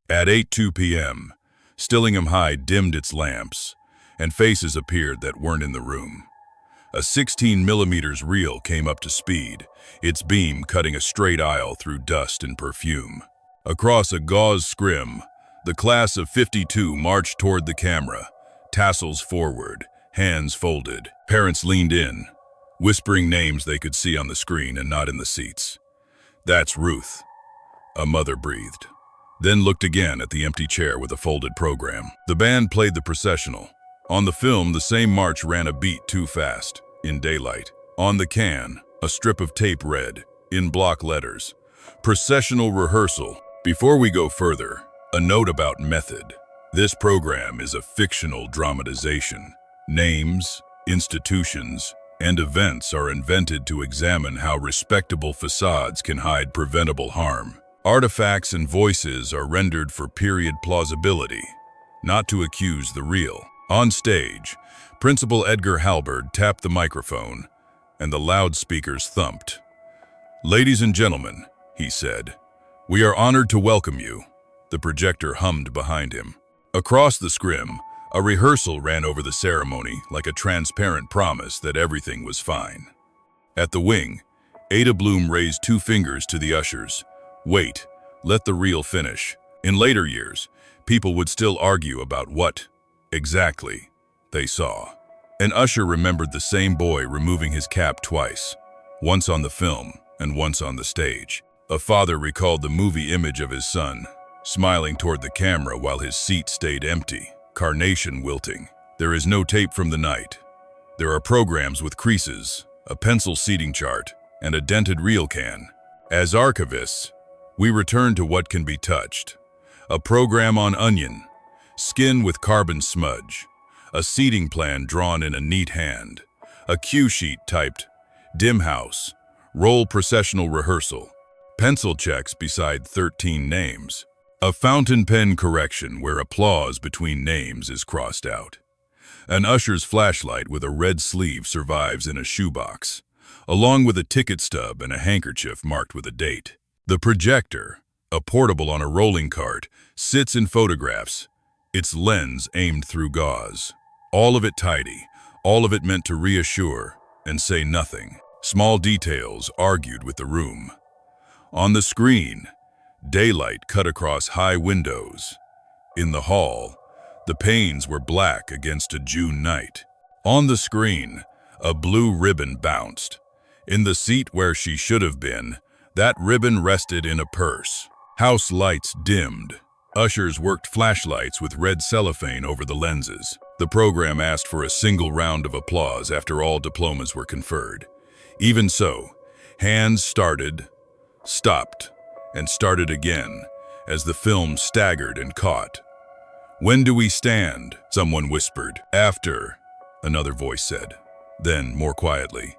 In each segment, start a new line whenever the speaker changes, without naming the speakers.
At 8:02 p.m., Stillingham High dimmed its lamps, and faces appeared that weren't in the room. A 16mm reel came up to speed, its beam cutting a straight aisle through dust and perfume. Across a gauze scrim, the class of '52 marched toward the camera, tassels forward, hands folded. Parents leaned in, whispering names they could see on the screen and not in the seats. "That's Ruth," a mother breathed, then looked again at the empty chair with a folded program. The band played the processional. On the film, the same march ran a beat too fast, in daylight. On the can, a strip of tape read, in block letters, "Processional rehearsal." Before we go further, a note about method. This program is a fictional dramatization. Names, institutions, and events are invented to examine how respectable facades can hide preventable harm. Artifacts and voices are rendered for period plausibility, not to accuse the real. On stage, Principal Edgar Halberd tapped the microphone, and the loudspeakers thumped. "Ladies and gentlemen," he said, "we are honored to welcome you." The projector hummed behind him. Across the scrim, a rehearsal ran over the ceremony like a transparent promise that everything was fine. At the wing, Ada Bloom raised 2 fingers to the ushers. "Wait, let the reel finish." In later years, people would still argue about what, exactly, they saw. An usher remembered the same boy removing his cap twice, once on the film and once on the stage. A father recalled the movie image of his son, smiling toward the camera while his seat stayed empty, carnation wilting. There is no tape from the night. There are programs with creases, a pencil seating chart, and a dented reel can. As archivists, we return to what can be touched. A program on onion, skin with carbon smudge, a seating plan drawn in a neat hand, a cue sheet typed, "Dim House, roll processional rehearsal," pencil checks beside 13 names, a fountain pen correction where applause between names is crossed out. An usher's flashlight with a red sleeve survives in a shoebox, along with a ticket stub and a handkerchief marked with a date. The projector, a portable on a rolling cart, sits in photographs, its lens aimed through gauze. All of it tidy, all of it meant to reassure and say nothing. Small details argued with the room. On the screen, daylight cut across high windows. In the hall, the panes were black against a June night. On the screen, a blue ribbon bounced. In the seat where she should have been, that ribbon rested in a purse. House lights dimmed. Ushers worked flashlights with red cellophane over the lenses. The program asked for a single round of applause after all diplomas were conferred. Even so, hands started, stopped, and started again as the film staggered and caught. "When do we stand?" someone whispered. "After," another voice said. Then, more quietly,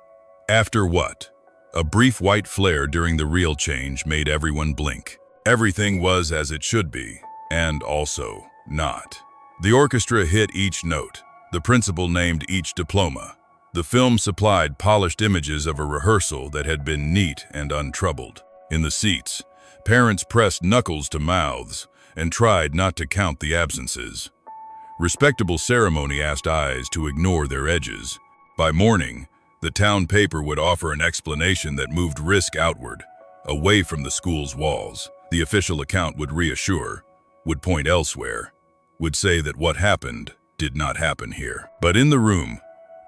"After what?" A brief white flare during the reel change made everyone blink. Everything was as it should be, and also not. The orchestra hit each note. The principal named each diploma. The film supplied polished images of a rehearsal that had been neat and untroubled. In the seats, parents pressed knuckles to mouths and tried not to count the absences. Respectable ceremony asked eyes to ignore their edges. By morning, the town paper would offer an explanation that moved risk outward, away from the school's walls. The official account would reassure, would point elsewhere, would say that what happened did not happen here. But in the room,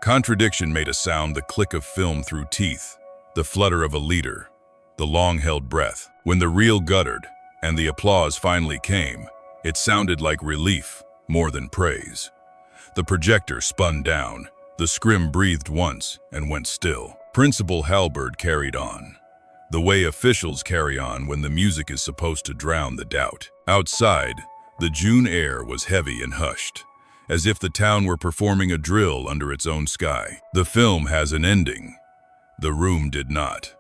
contradiction made a sound, the click of film through teeth, the flutter of a leader, the long-held breath. When the reel guttered and the applause finally came, it sounded like relief more than praise. The projector spun down. The scrim breathed once and went still. Principal Halberd carried on, the way officials carry on when the music is supposed to drown the doubt. Outside, the June air was heavy and hushed, as if the town were performing a drill under its own sky. The film has an ending. The room did not.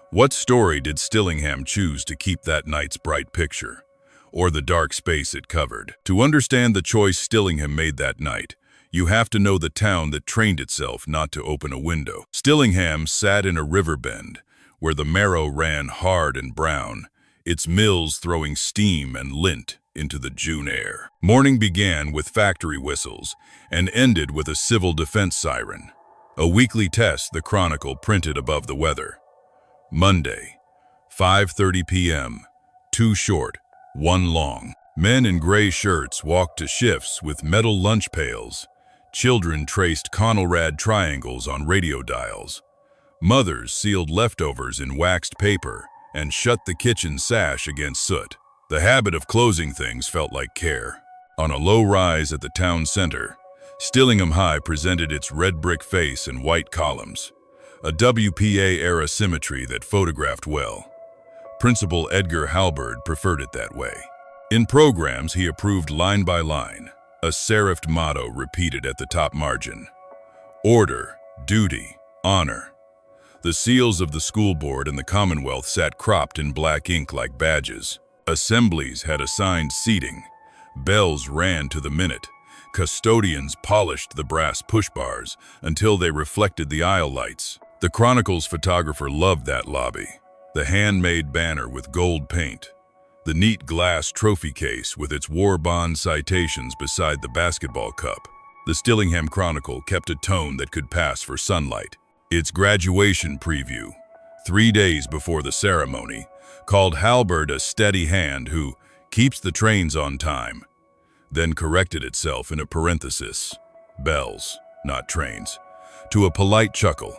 What story did Stillingham choose to keep that night's bright picture, or the dark space it covered? To understand the choice Stillingham made that night, you have to know the town that trained itself not to open a window. Stillingham sat in a river bend, where the Marrow ran hard and brown, its mills throwing steam and lint into the June air. Morning began with factory whistles and ended with a civil defense siren. A weekly test the Chronicle printed above the weather. Monday, 5:30 p.m. 2 short, 1 long. Men in gray shirts walked to shifts with metal lunch pails. Children traced Conelrad triangles on radio dials. Mothers sealed leftovers in waxed paper and shut the kitchen sash against soot. The habit of closing things felt like care. On a low rise at the town center, Stillingham High presented its red brick face and white columns, a WPA-era symmetry that photographed well. Principal Edgar Halberd preferred it that way. In programs, he approved line by line, a serifed motto repeated at the top margin: order, duty, honor. The seals of the school board and the Commonwealth sat cropped in black ink like badges. Assemblies had assigned seating. Bells ran to the minute. Custodians polished the brass push bars until they reflected the aisle lights. The Chronicle's photographer loved that lobby. The handmade banner with gold paint. The neat glass trophy case with its war bond citations beside the basketball cup. The Stillingham Chronicle kept a tone that could pass for sunlight. Its graduation preview, 3 days before the ceremony, called Halberd a steady hand who keeps the trains on time, then corrected itself in a parenthesis, bells, not trains, to a polite chuckle.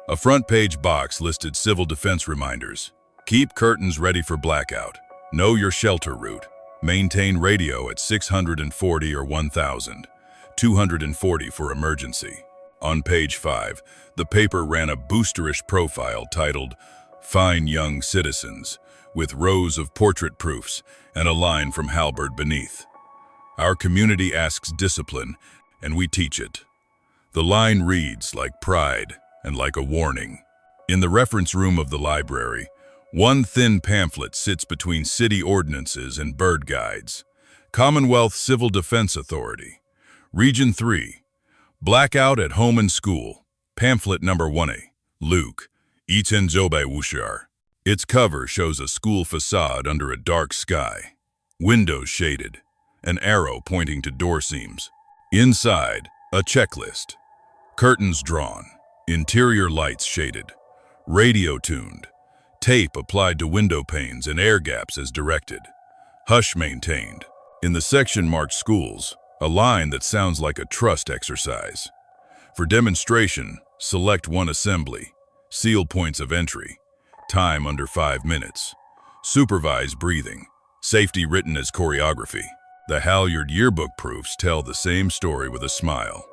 A front-page box listed civil defense reminders. Keep curtains ready for blackout. Know your shelter route. Maintain radio at 640 or 1,000. 240 for emergency. On page 5, the paper ran a boosterish profile titled Fine Young Citizens, with rows of portrait proofs and a line from Halberd beneath. Our community asks discipline, and we teach it. The line reads like pride and like a warning. In the reference room of the library, one thin pamphlet sits between city ordinances and bird guides. Commonwealth Civil Defense Authority. Region 3. Blackout at home and school. Pamphlet number 1A. Luke. Iten Zobai Wushar. Its cover shows a school facade under a dark sky. Windows shaded. An arrow pointing to door seams. Inside, a checklist. Curtains drawn. Interior lights shaded. Radio tuned. Tape applied to window panes and air gaps as directed. Hush maintained. In the section marked schools, a line that sounds like a trust exercise. For demonstration, select one assembly. Seal points of entry. Time under 5 minutes. Supervise breathing. Safety written as choreography. The Halyard yearbook proofs tell the same story with a smile.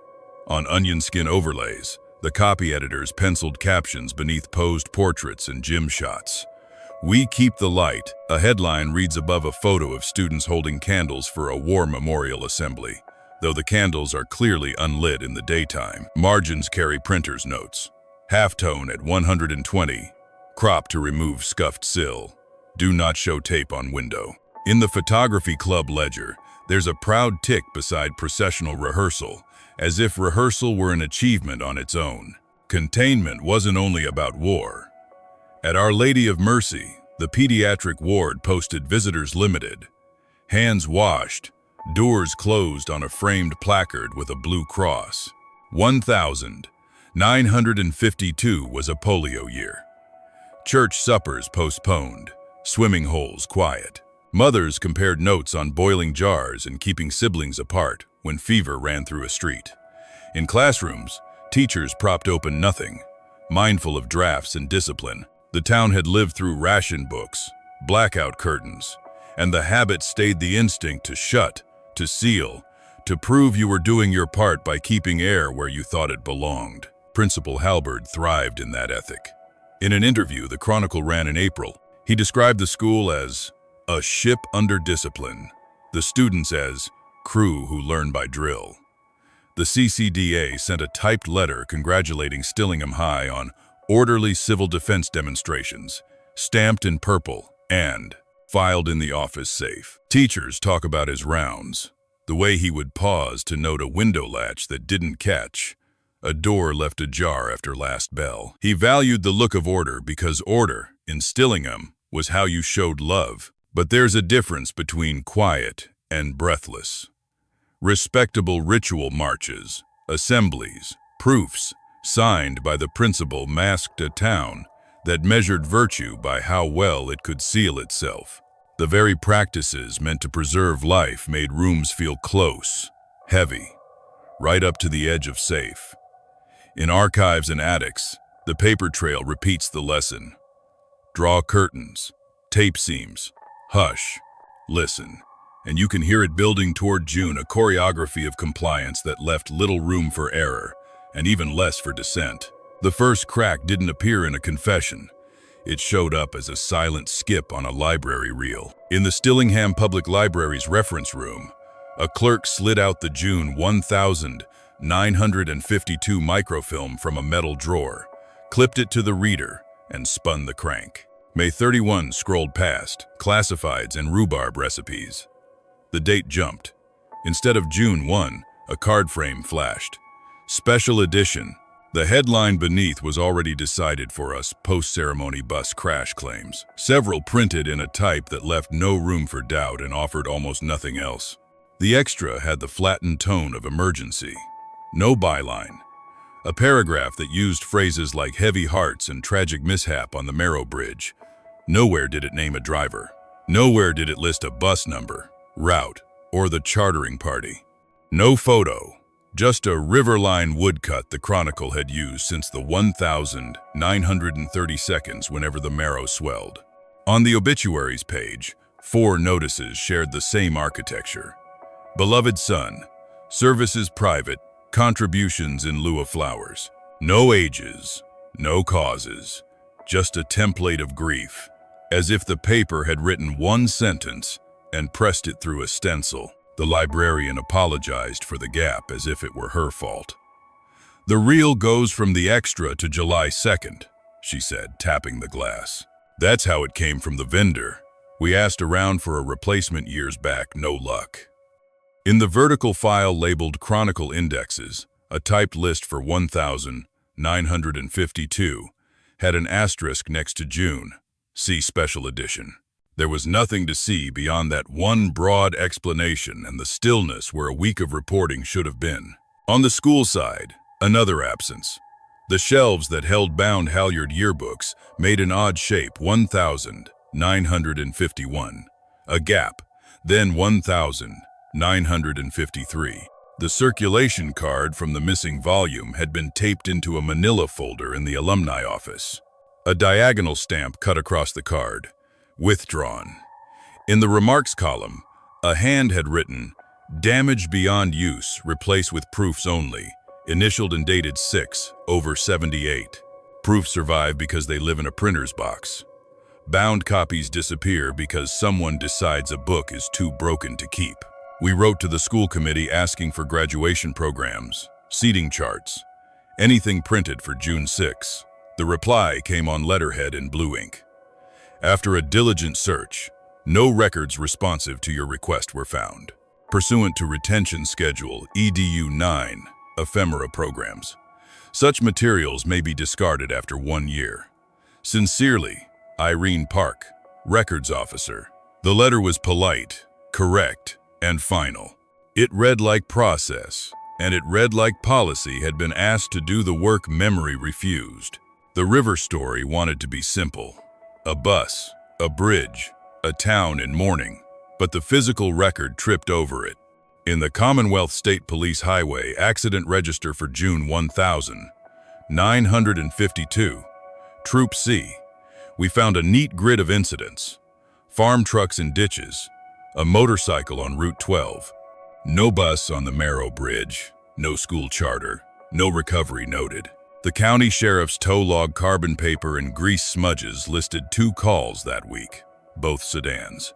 On onion skin overlays, the copy editors penciled captions beneath posed portraits and gym shots. We keep the light. A headline reads above a photo of students holding candles for a war memorial assembly, though the candles are clearly unlit in the daytime. Margins carry printer's notes. Halftone at 120. Crop to remove scuffed sill. Do not show tape on window. In the photography club ledger, there's a proud tick beside processional rehearsal, as if rehearsal were an achievement on its own. Containment wasn't only about war. At Our Lady of Mercy, the pediatric ward posted visitors limited. Hands washed, doors closed on a framed placard with a blue cross. 1,952 was a polio year. Church suppers postponed, swimming holes quiet. Mothers compared notes on boiling jars and keeping siblings apart when fever ran through a street. In classrooms, teachers propped open nothing, mindful of drafts and discipline. The town had lived through ration books, blackout curtains, and the habit stayed the instinct to shut, to seal, to prove you were doing your part by keeping air where you thought it belonged. Principal Halberd thrived in that ethic. In an interview the Chronicle ran in April, he described the school as a ship under discipline, the students as crew who learn by drill. The CCDA sent a typed letter congratulating Stillingham High on orderly civil defense demonstrations, stamped in purple and filed in the office safe. Teachers talk about his rounds, the way he would pause to note a window latch that didn't catch, a door left ajar after last bell. He valued the look of order because order, in Stillingham, was how you showed love. But there's a difference between quiet and breathless. Respectable ritual marches, assemblies, proofs, signed by the principal masked a town that measured virtue by how well it could seal itself. The very practices meant to preserve life made rooms feel close, heavy, right up to the edge of safe. In archives and attics, the paper trail repeats the lesson. Draw curtains, tape seams, hush, listen, and you can hear it building toward June, a choreography of compliance that left little room for error, and even less for dissent. The first crack didn't appear in a confession. It showed up as a silent skip on a library reel. In the Stillingham Public Library's reference room, a clerk slid out the June 1952 microfilm from a metal drawer, clipped it to the reader, and spun the crank. May 31 scrolled past, classifieds and rhubarb recipes. The date jumped. Instead of June 1, a card frame flashed. Special edition. The headline beneath was already decided for us, post-ceremony bus crash claims. Several printed in a type that left no room for doubt and offered almost nothing else. The extra had the flattened tone of emergency. No byline. A paragraph that used phrases like heavy hearts and tragic mishap on the Merrow Bridge. Nowhere did it name a driver. Nowhere did it list a bus number, route, or the chartering party. No photo. Just a riverline woodcut the Chronicle had used since the 1,930 seconds whenever the Merrow swelled. On the obituaries page, 4 notices shared the same architecture. Beloved son, services private, contributions in lieu of flowers. No ages, no causes, just a template of grief, as if the paper had written one sentence and pressed it through a stencil. The librarian apologized for the gap as if it were her fault. The reel goes from the extra to July 2nd, she said, tapping the glass. That's how it came from the vendor. We asked around for a replacement years back, no luck. In the vertical file labeled Chronicle Indexes, a typed list for 1,952 had an asterisk next to June. See Special Edition. There was nothing to see beyond that one broad explanation and the stillness where a week of reporting should have been. On the school side, another absence. The shelves that held bound Halyard yearbooks made an odd shape, 1,951. A gap, then 1,953. The circulation card from the missing volume had been taped into a manila folder in the alumni office. A diagonal stamp cut across the card. Withdrawn. In the remarks column, a hand had written, "Damage beyond use, replace with proofs only," initialed and dated 6/78. Proofs survive because they live in a printer's box. Bound copies disappear because someone decides a book is too broken to keep. We wrote to the school committee asking for graduation programs, seating charts, anything printed for June 6. The reply came on letterhead in blue ink. After a diligent search, no records responsive to your request were found. Pursuant to Retention Schedule EDU 9, ephemera programs, such materials may be discarded after 1 year. Sincerely, Irene Park, Records Officer. The letter was polite, correct, and final. It read like process, and it read like policy had been asked to do the work memory refused. The river story wanted to be simple. A bus, a bridge, a town in mourning, but the physical record tripped over it. In the Commonwealth State Police Highway Accident Register for June 1952, Troop C, we found a neat grid of incidents. Farm trucks in ditches, a motorcycle on Route 12, no bus on the Merrow Bridge, no school charter, no recovery noted. The county sheriff's tow log carbon paper and grease smudges listed 2 calls that week, both sedans.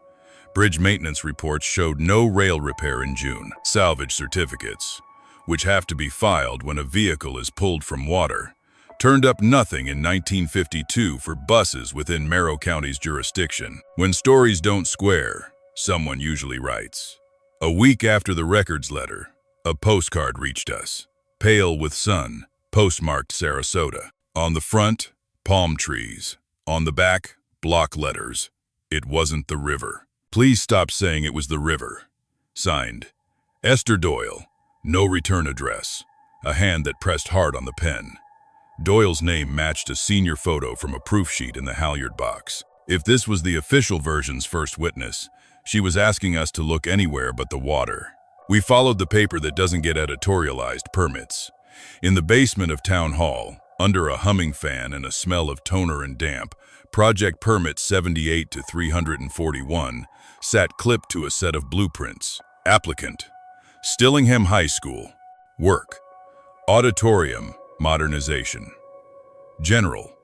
Bridge maintenance reports showed no rail repair in June. Salvage certificates, which have to be filed when a vehicle is pulled from water, turned up nothing in 1952 for buses within Merrow County's jurisdiction. When stories don't square, someone usually writes. A week after the records letter, a postcard reached us, pale with sun, postmarked Sarasota. On the front, palm trees. On the back, block letters. It wasn't the river. Please stop saying it was the river. Signed, Esther Doyle. No return address. A hand that pressed hard on the pen. Doyle's name matched a senior photo from a proof sheet in the halyard box. If this was the official version's first witness, she was asking us to look anywhere but the water. We followed the paper that doesn't get editorialized, permits. In the basement of Town Hall, under a humming fan and a smell of toner and damp, Project Permit 78 to 341 sat clipped to a set of blueprints. Applicant: Stillingham High School. Work: Auditorium modernization. General: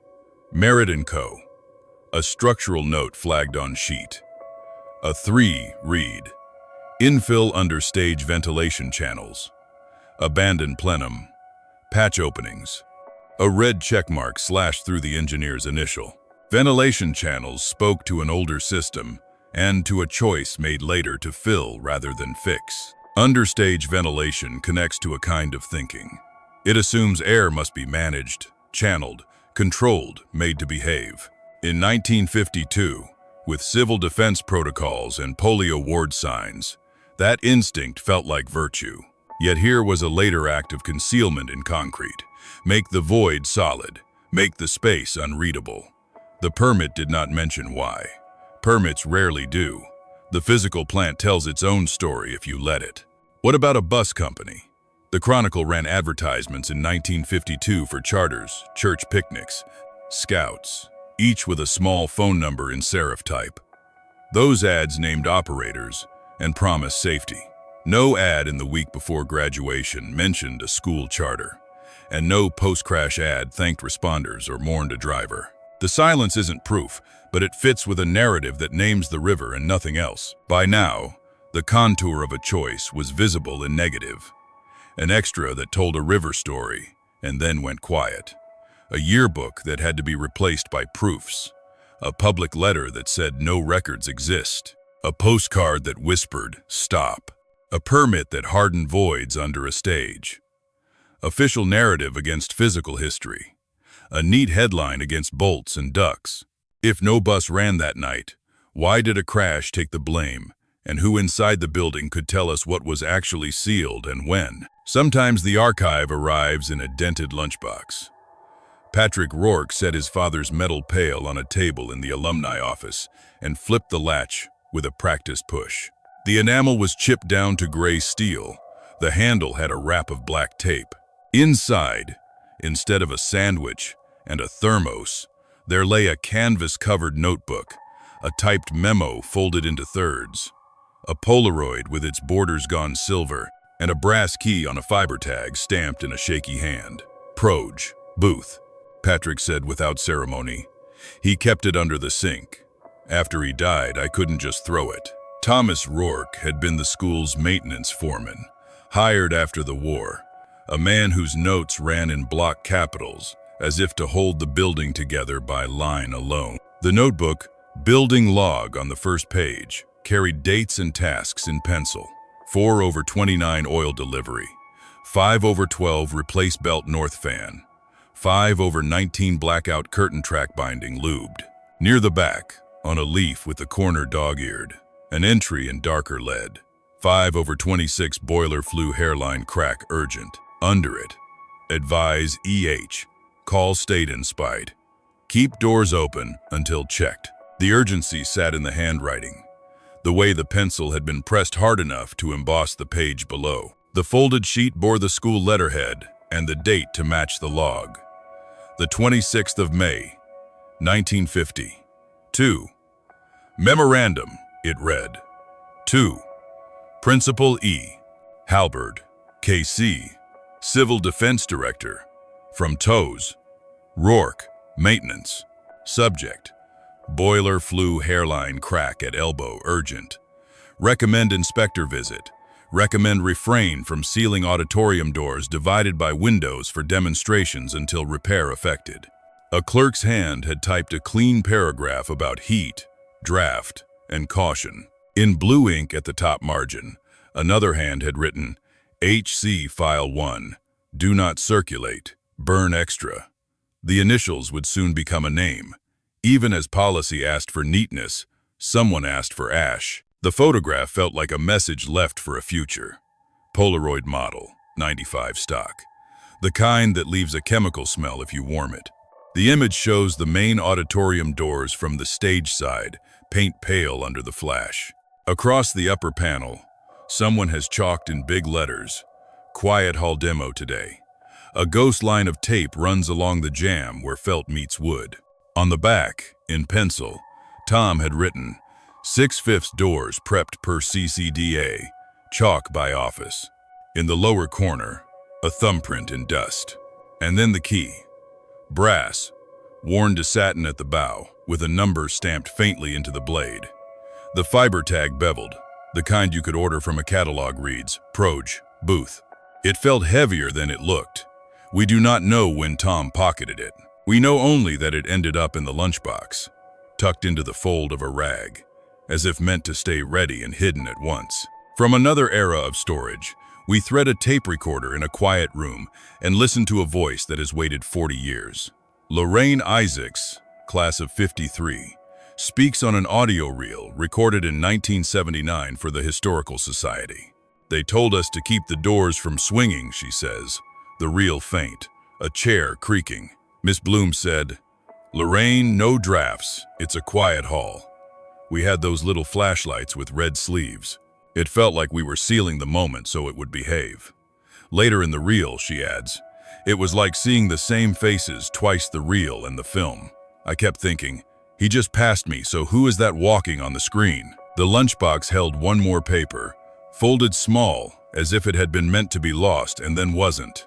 Merritt & Co. A structural note flagged on sheet. A 3 read: Infill under stage ventilation channels. Abandoned plenum. Patch openings. A red checkmark slashed through the engineer's initial. Ventilation channels spoke to an older system and to a choice made later to fill rather than fix. Understage ventilation connects to a kind of thinking. It assumes air must be managed, channeled, controlled, made to behave. In 1952, with civil defense protocols and polio ward signs, that instinct felt like virtue. Yet here was a later act of concealment in concrete. Make the void solid, make the space unreadable. The permit did not mention why. Permits rarely do. The physical plant tells its own story if you let it. What about a bus company? The Chronicle ran advertisements in 1952 for charters, church picnics, scouts, each with a small phone number in serif type. Those ads named operators and promised safety. No ad in the week before graduation mentioned a school charter, and no post-crash ad thanked responders or mourned a driver. The silence isn't proof, but it fits with a narrative that names the river and nothing else. By now, the contour of a choice was visible in negative. An extra that told a river story and then went quiet. A yearbook that had to be replaced by proofs. A public letter that said no records exist. A postcard that whispered, stop. A permit that hardened voids under a stage. Official narrative against physical history. A neat headline against bolts and ducks. If no bus ran that night, why did a crash take the blame? And who inside the building could tell us what was actually sealed and when? Sometimes the archive arrives in a dented lunchbox. Patrick Rourke set his father's metal pail on a table in the alumni office and flipped the latch with a practiced push. The enamel was chipped down to gray steel. The handle had a wrap of black tape. Inside, instead of a sandwich and a thermos, there lay a canvas-covered notebook, a typed memo folded into thirds, a Polaroid with its borders gone silver, and a brass key on a fiber tag stamped in a shaky hand. Proj, Booth, Patrick said without ceremony. He kept it under the sink. After he died, I couldn't just throw it. Thomas Rourke had been the school's maintenance foreman, hired after the war, a man whose notes ran in block capitals, as if to hold the building together by line alone. The notebook, building log on the first page, carried dates and tasks in pencil. 4/29 oil delivery, 5/12 replace belt north fan, 5/19 blackout curtain track binding lubed. Near the back, on a leaf with the corner dog-eared, an entry in darker lead, 5/26 boiler flue hairline crack urgent. Under it, advise EH, call state in spite. Keep doors open until checked. The urgency sat in the handwriting, the way the pencil had been pressed hard enough to emboss the page below. The folded sheet bore the school letterhead and the date to match the log. The 26th of May, 1950. 2. Memorandum, it read. 2. Principal E. Halberd, KC, Civil Defense Director. From Toes. Rourke, Maintenance. Subject: boiler flue hairline crack at elbow urgent. Recommend inspector visit. Recommend refrain from sealing auditorium doors divided by windows for demonstrations until repair effected. A clerk's hand had typed a clean paragraph about heat, draft, and caution. In blue ink at the top margin, another hand had written, HC File 1, do not circulate, burn extra. The initials would soon become a name. Even as policy asked for neatness, Someone asked for ash. The photograph felt like a message left for a future. Polaroid model, 95 stock. The kind that leaves a chemical smell if you warm it. The image shows the main auditorium doors from the stage side, paint pale under the flash. Across the upper panel, someone has chalked in big letters, "Quiet Hall Demo today." A ghost line of tape runs along the jamb where felt meets wood. On the back, in pencil, Tom had written, "6/5 doors prepped per CCDA, chalk by office." In the lower corner, a thumbprint in dust. And then the key. Brass, worn to satin at the bow, with a number stamped faintly into the blade. The fiber tag beveled, the kind you could order from a catalog, reads, "Proj, Booth." It felt heavier than it looked. We do not know when Tom pocketed it. We know only that it ended up in the lunchbox, tucked into the fold of a rag, as if meant to stay ready and hidden at once. From another era of storage, we thread a tape recorder in a quiet room and listen to a voice that has waited 40 years. Lorraine Isaacs, class of '53, speaks on an audio reel recorded in 1979 for the Historical Society. "They told us to keep the doors from swinging," she says, the reel faint, a chair creaking. Miss Bloom said, "Lorraine, no drafts. It's a quiet hall." We had those little flashlights with red sleeves. It felt like we were sealing the moment so it would behave. Later in the reel, she adds, "It was like seeing the same faces twice the reel and the film." I kept thinking, he just passed me, so who is that walking on the screen? The lunchbox held one more paper, folded small, as if it had been meant to be lost and then wasn't.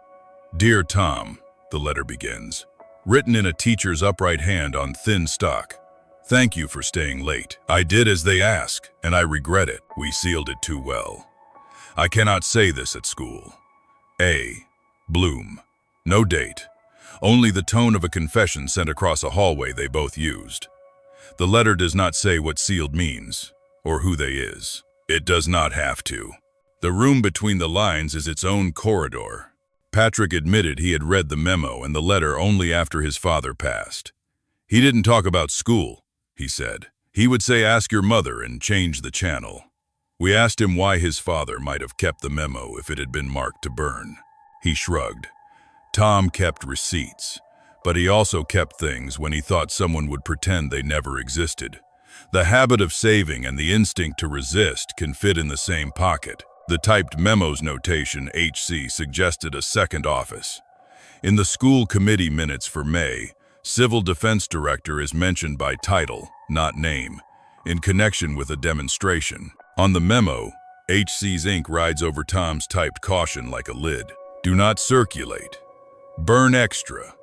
"Dear Tom," the letter begins, written in a teacher's upright hand on thin stock. "Thank you for staying late. I did as they asked, and I regret it. We sealed it too well. I cannot say this at school. A. Bloom." No date, only the tone of a confession sent across a hallway they both used. The letter does not say what sealed means, or who they is. It does not have to. The room between the lines is its own corridor. Patrick admitted he had read the memo and the letter only after his father passed. He didn't talk about school, he said. He would say, "Ask your mother," and change the channel. We asked him why his father might have kept the memo if it had been marked to burn. He shrugged. Tom kept receipts, but he also kept things when he thought someone would pretend they never existed. The habit of saving and the instinct to resist can fit in the same pocket. The typed memos notation HC suggested a second office. In the school committee minutes for May, Civil Defense Director is mentioned by title, not name, in connection with a demonstration. On the memo, HC's ink rides over Tom's typed caution like a lid. "Do not circulate. Burn extra."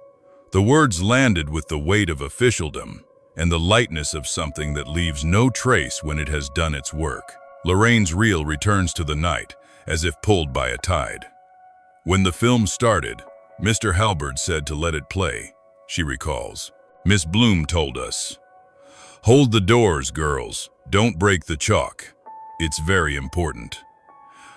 The words landed with the weight of officialdom and the lightness of something that leaves no trace when it has done its work. Lorraine's reel returns to the night, as if pulled by a tide. "When the film started, Mr. Halberd said to let it play," she recalls. "Miss Bloom told us, 'Hold the doors, girls. Don't break the chalk. It's very important.'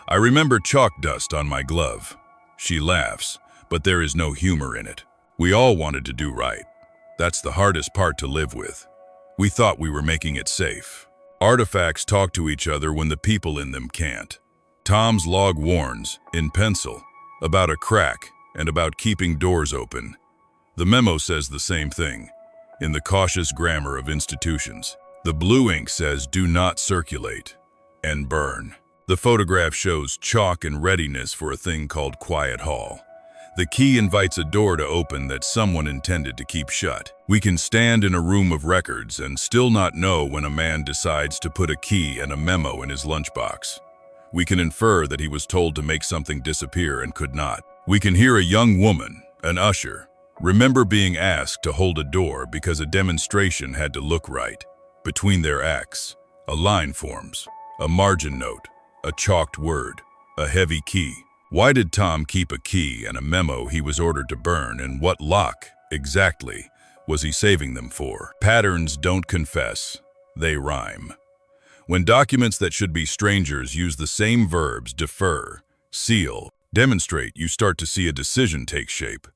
I remember chalk dust on my glove." She laughs, but there is no humor in it. We all wanted to do right. That's the hardest part to live with. We thought we were making it safe. Artifacts talk to each other when the people in them can't. Tom's log warns, in pencil, about a crack and about keeping doors open. The memo says the same thing, in the cautious grammar of institutions. The blue ink says "do not circulate" and "burn." The photograph shows chalk and readiness for a thing called Quiet Hall. The key invites a door to open that someone intended to keep shut. We can stand in a room of records and still not know when a man decides to put a key and a memo in his lunchbox. We can infer that he was told to make something disappear and could not. We can hear a young woman, an usher, remember being asked to hold a door because a demonstration had to look right. Between their acts, a line forms, a margin note, a chalked word, a heavy key. Why did Tom keep a key and a memo he was ordered to burn, and what lock, exactly, was he saving them for? Patterns don't confess, they rhyme. When documents that should be strangers use the same verbs, defer, seal, demonstrate, you start to see a decision take shape.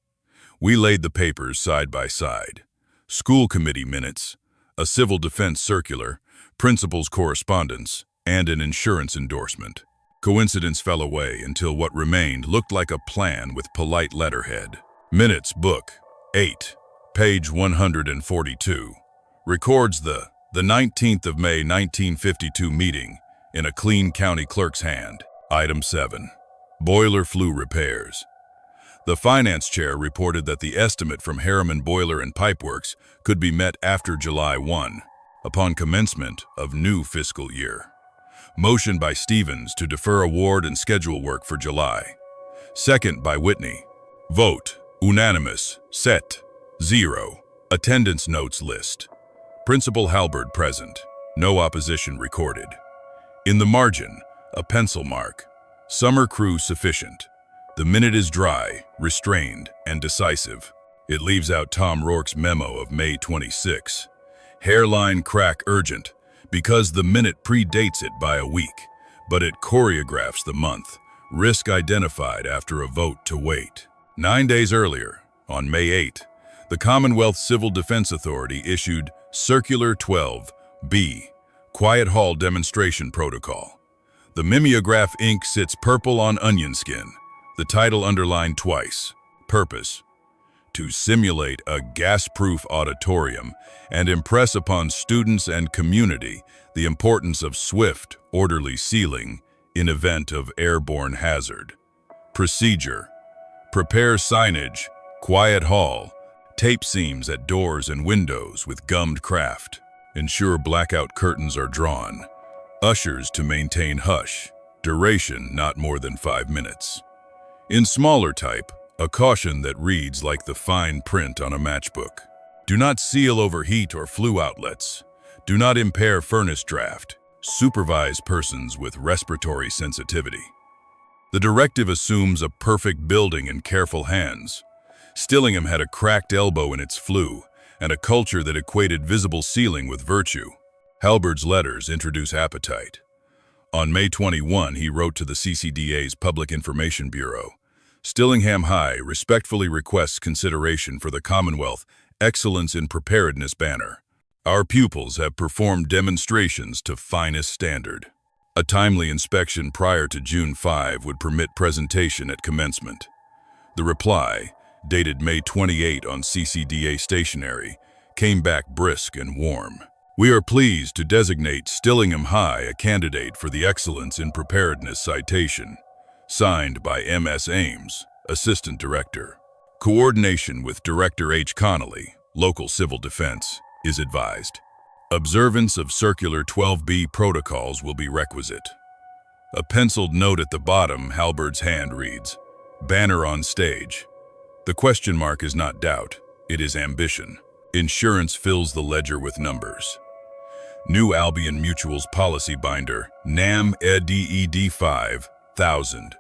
We laid the papers side by side. School committee minutes, a civil defense circular, principal's correspondence, and an insurance endorsement. Coincidence fell away until what remained looked like a plan with polite letterhead. Minutes book 8, page 142, records the 19th of May 1952 meeting in a clean county clerk's hand. Item 7. Boiler flue repairs. The finance chair reported that the estimate from Harriman Boiler and Pipeworks could be met after July 1, upon commencement of new fiscal year. Motion by Stevens to defer award and schedule work for July. Second by Whitney. Vote, unanimous, set, 0. Attendance notes list. Principal Halberd present. No opposition recorded. In the margin, a pencil mark. Summer crew sufficient. The minute is dry, restrained, and decisive. It leaves out Tom Rourke's memo of May 26. Hairline crack urgent, because the minute predates it by a week, but it choreographs the month. Risk identified after a vote to wait. 9 days earlier, on May 8, the Commonwealth Civil Defense Authority issued Circular 12B, Quiet Hall Demonstration Protocol. The mimeograph ink sits purple on onion skin, the title underlined twice. Purpose: to simulate a gas-proof auditorium and impress upon students and community the importance of swift, orderly sealing in event of airborne hazard. Procedure: prepare signage, quiet hall, tape seams at doors and windows with gummed craft. Ensure blackout curtains are drawn. Ushers to maintain hush. Duration not more than 5 minutes. In smaller type, a caution that reads like the fine print on a matchbook. Do not seal over heat or flue outlets. Do not impair furnace draft. Supervise persons with respiratory sensitivity. The directive assumes a perfect building in careful hands. Stillingham had a cracked elbow in its flue and a culture that equated visible sealing with virtue. Halberd's letters introduce appetite. On May 21, he wrote to the CCDA's Public Information Bureau. Stillingham High respectfully requests consideration for the Commonwealth Excellence in Preparedness banner. Our pupils have performed demonstrations to finest standard. A timely inspection prior to June 5 would permit presentation at commencement. The reply, dated May 28 on CCDA stationery, came back brisk and warm. We are pleased to designate Stillingham High a candidate for the Excellence in Preparedness citation. Signed by M.S. Ames, Assistant Director. Coordination with Director H. Connolly, Local Civil Defense, is advised. Observance of Circular 12B protocols will be requisite. A penciled note at the bottom, Halberd's hand reads, "Banner on stage." The question mark is not doubt, it is ambition. Insurance fills the ledger with numbers. New Albion Mutual's policy binder, NAM EDED 5000.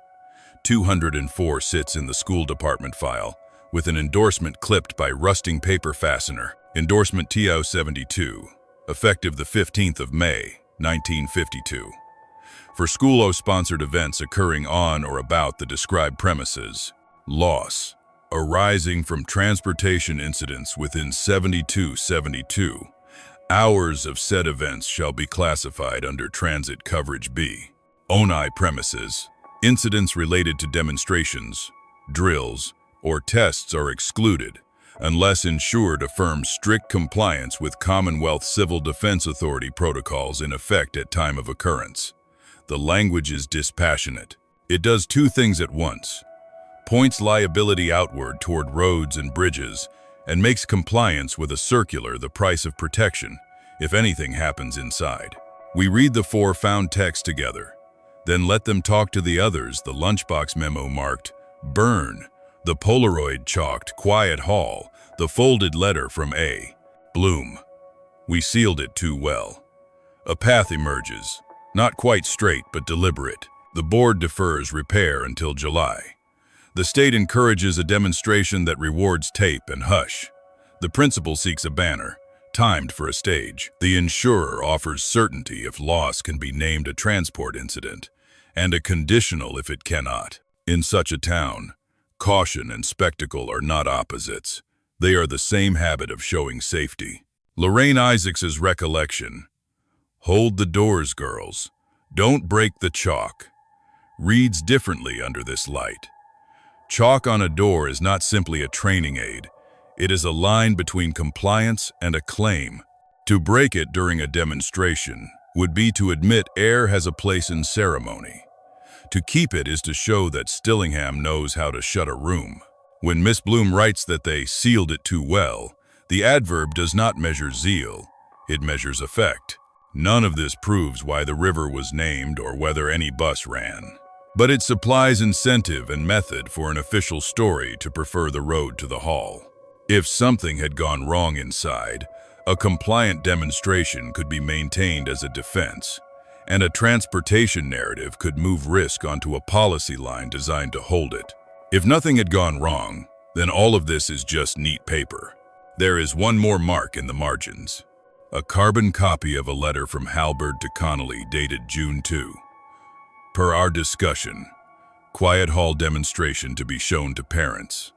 204 sits in the school department file, with an endorsement clipped by rusting paper fastener, endorsement TO 72, effective the 15th of May, 1952. For school-sponsored events occurring on or about the described premises, loss arising from transportation incidents within 72 hours of said events shall be classified under Transit Coverage B. ONI premises, incidents related to demonstrations, drills, or tests are excluded unless insured affirms strict compliance with Commonwealth Civil Defense Authority protocols in effect at time of occurrence. The language is dispassionate. It does two things at once: points liability outward toward roads and bridges, and makes compliance with a circular the price of protection if anything happens inside. We read the four found texts together, then let them talk to the others. The lunchbox memo marked "Burn," the Polaroid chalked "Quiet Hall," the folded letter from A. Bloom. We sealed it too well. A path emerges, not quite straight but deliberate. The board defers repair until July. The state encourages a demonstration that rewards tape and hush. The principal seeks a banner, timed for a stage. The insurer offers certainty if loss can be named a transport incident, and a conditional if it cannot. In such a town, caution and spectacle are not opposites. They are the same habit of showing safety. Lorraine Isaacs's recollection. Hold the doors, girls. Don't break the chalk. Reads differently under this light. Chalk on a door is not simply a training aid. It is a line between compliance and a claim. To break it during a demonstration would be to admit air has a place in ceremony. To keep it is to show that Stillingham knows how to shut a room. When Miss Bloom writes that they sealed it too well, the adverb does not measure zeal, it measures effect. None of this proves why the river was named or whether any bus ran. But it supplies incentive and method for an official story to prefer the road to the hall. If something had gone wrong inside, a compliant demonstration could be maintained as a defense, and a transportation narrative could move risk onto a policy line designed to hold it. If nothing had gone wrong, then all of this is just neat paper. There is one more mark in the margins. A carbon copy of a letter from Halberd to Connolly dated June 2. Per our discussion, quiet hall demonstration to be shown to parents.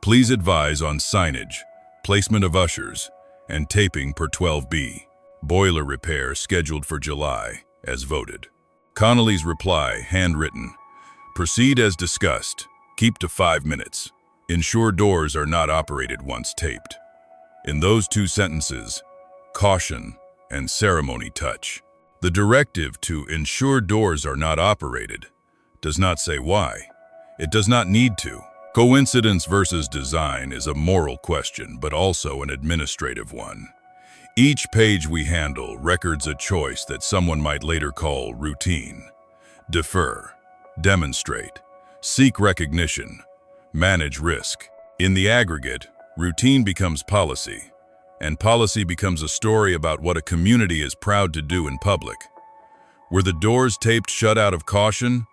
Please advise on signage, placement of ushers, and taping per 12B. Boiler repair scheduled for July, as voted. Connolly's reply, handwritten. Proceed as discussed. Keep to 5 minutes. Ensure doors are not operated once taped. In those two sentences, caution and ceremony touch. The directive to ensure doors are not operated does not say why. It does not need to. Coincidence versus design is a moral question, but also an administrative one. Each page we handle records a choice that someone might later call routine. Defer, demonstrate, seek recognition, manage risk. In the aggregate, routine becomes policy, and policy becomes a story about what a community is proud to do in public. Were the doors taped shut out of caution,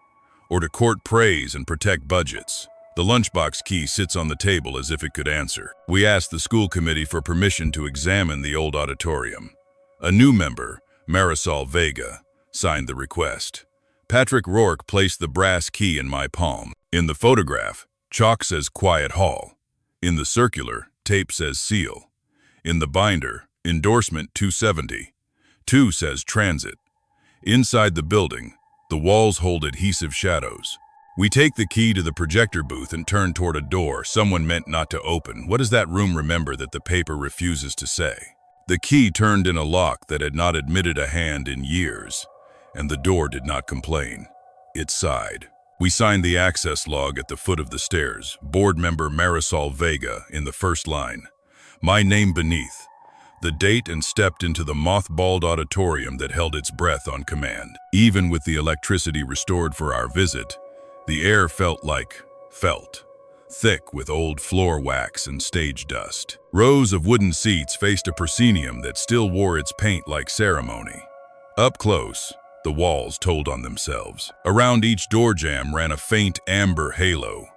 or to court praise and protect budgets? The lunchbox key sits on the table as if it could answer. We asked the school committee for permission to examine the old auditorium. A new member, Marisol Vega, signed the request. Patrick Rourke placed the brass key in my palm. In the photograph, chalk says Quiet Hall. In the circular, tape says Seal. In the binder, endorsement 270. 2 says Transit. Inside the building, the walls hold adhesive shadows. We take the key to the projector booth and turn toward a door someone meant not to open. What does that room remember that the paper refuses to say? The key turned in a lock that had not admitted a hand in years, and the door did not complain. It sighed. We signed the access log at the foot of the stairs, board member Marisol Vega in the first line. My name beneath. The date, and stepped into the mothballed auditorium that held its breath on command. Even with the electricity restored for our visit, the air felt thick with old floor wax and stage dust. Rows of wooden seats faced a proscenium that still wore its paint like ceremony. Up close, the walls told on themselves. Around each door jamb ran a faint amber halo,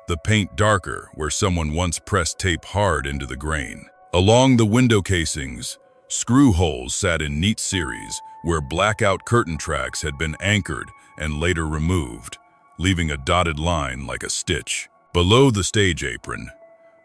the paint darker where someone once pressed tape hard into the grain. Along the window casings, screw holes sat in neat series where blackout curtain tracks had been anchored and later removed, leaving a dotted line like a stitch. Below the stage apron,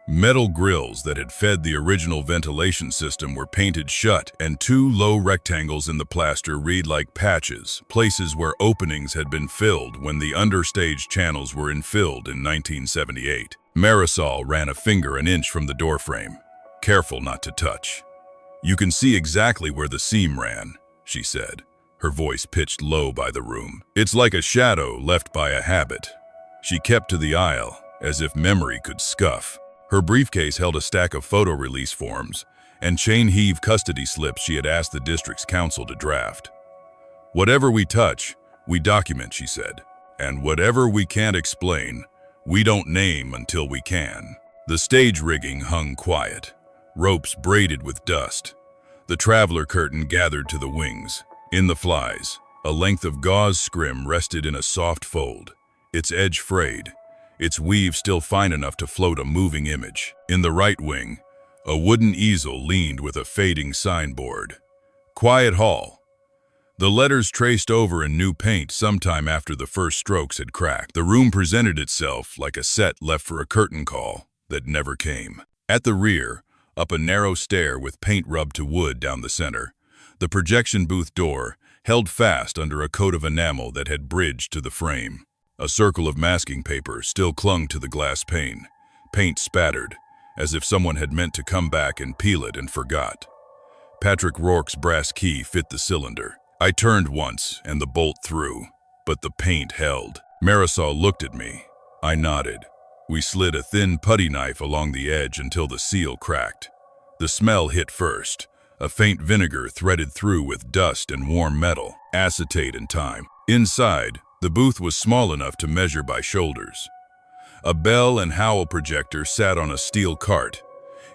metal grills that had fed the original ventilation system were painted shut, and 2 low rectangles in the plaster read like patches, places where openings had been filled when the understage channels were infilled in 1978. Marisol ran a finger an inch from the doorframe, careful not to touch. You can see exactly where the seam ran, she said, her voice pitched low by the room. It's like a shadow left by a habit. She kept to the aisle, as if memory could scuff. Her briefcase held a stack of photo release forms and chain heave custody slips she had asked the district's council to draft. Whatever we touch, we document, she said. And whatever we can't explain, we don't name until we can. The stage rigging hung quiet, ropes braided with dust. The traveler curtain gathered to the wings. In the flies, a length of gauze scrim rested in a soft fold, its edge frayed, its weave still fine enough to float a moving image. In the right wing, a wooden easel leaned with a fading signboard. Quiet Hall. The letters traced over in new paint sometime after the first strokes had cracked. The room presented itself like a set left for a curtain call that never came. At the rear, up a narrow stair with paint rubbed to wood down the center, The projection booth door held fast under a coat of enamel that had bridged to the frame. A circle of masking paper still clung to the glass pane, paint spattered, as if someone had meant to come back and peel it and forgot. Patrick Rourke's brass key fit the cylinder. I turned once and the bolt threw, but the paint held. Marisol looked at me. I nodded. We slid a thin putty knife along the edge until the seal cracked. The smell hit first, a faint vinegar threaded through with dust and warm metal, acetate and thyme. Inside, the booth was small enough to measure by shoulders. A Bell and Howell projector sat on a steel cart,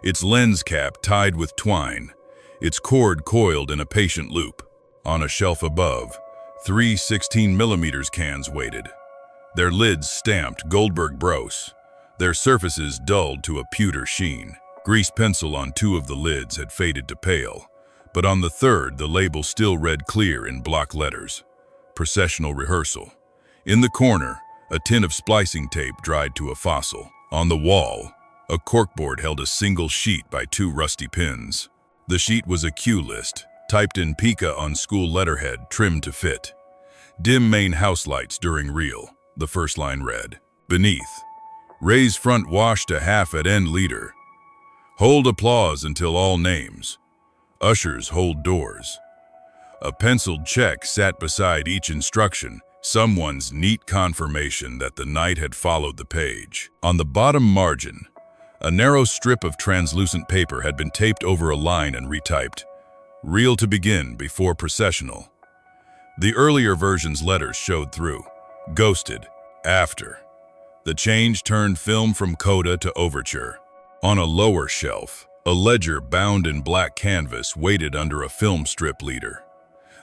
its lens cap tied with twine, its cord coiled in a patient loop. On a shelf above, 3 16mm cans waited, their lids stamped Goldberg Bros, their surfaces dulled to a pewter sheen. Grease pencil on 2 of the lids had faded to pale, but on the third the label still read clear in block letters, Processional Rehearsal. In the corner, a tin of splicing tape dried to a fossil. On the wall, a corkboard held a single sheet by 2 rusty pins. The sheet was a cue list, typed in pica on school letterhead, trimmed to fit. Dim main house lights during reel, the first line read. Beneath, raise front wash to half at end leader. Hold applause until all names. Ushers hold doors. A penciled check sat beside each instruction, someone's neat confirmation that the night had followed the page. On the bottom margin, a narrow strip of translucent paper had been taped over a line and retyped. Reel to begin before processional. The earlier version's letters showed through. Ghosted. After. The change turned film from coda to overture. On a lower shelf, a ledger bound in black canvas waited under a film strip leader.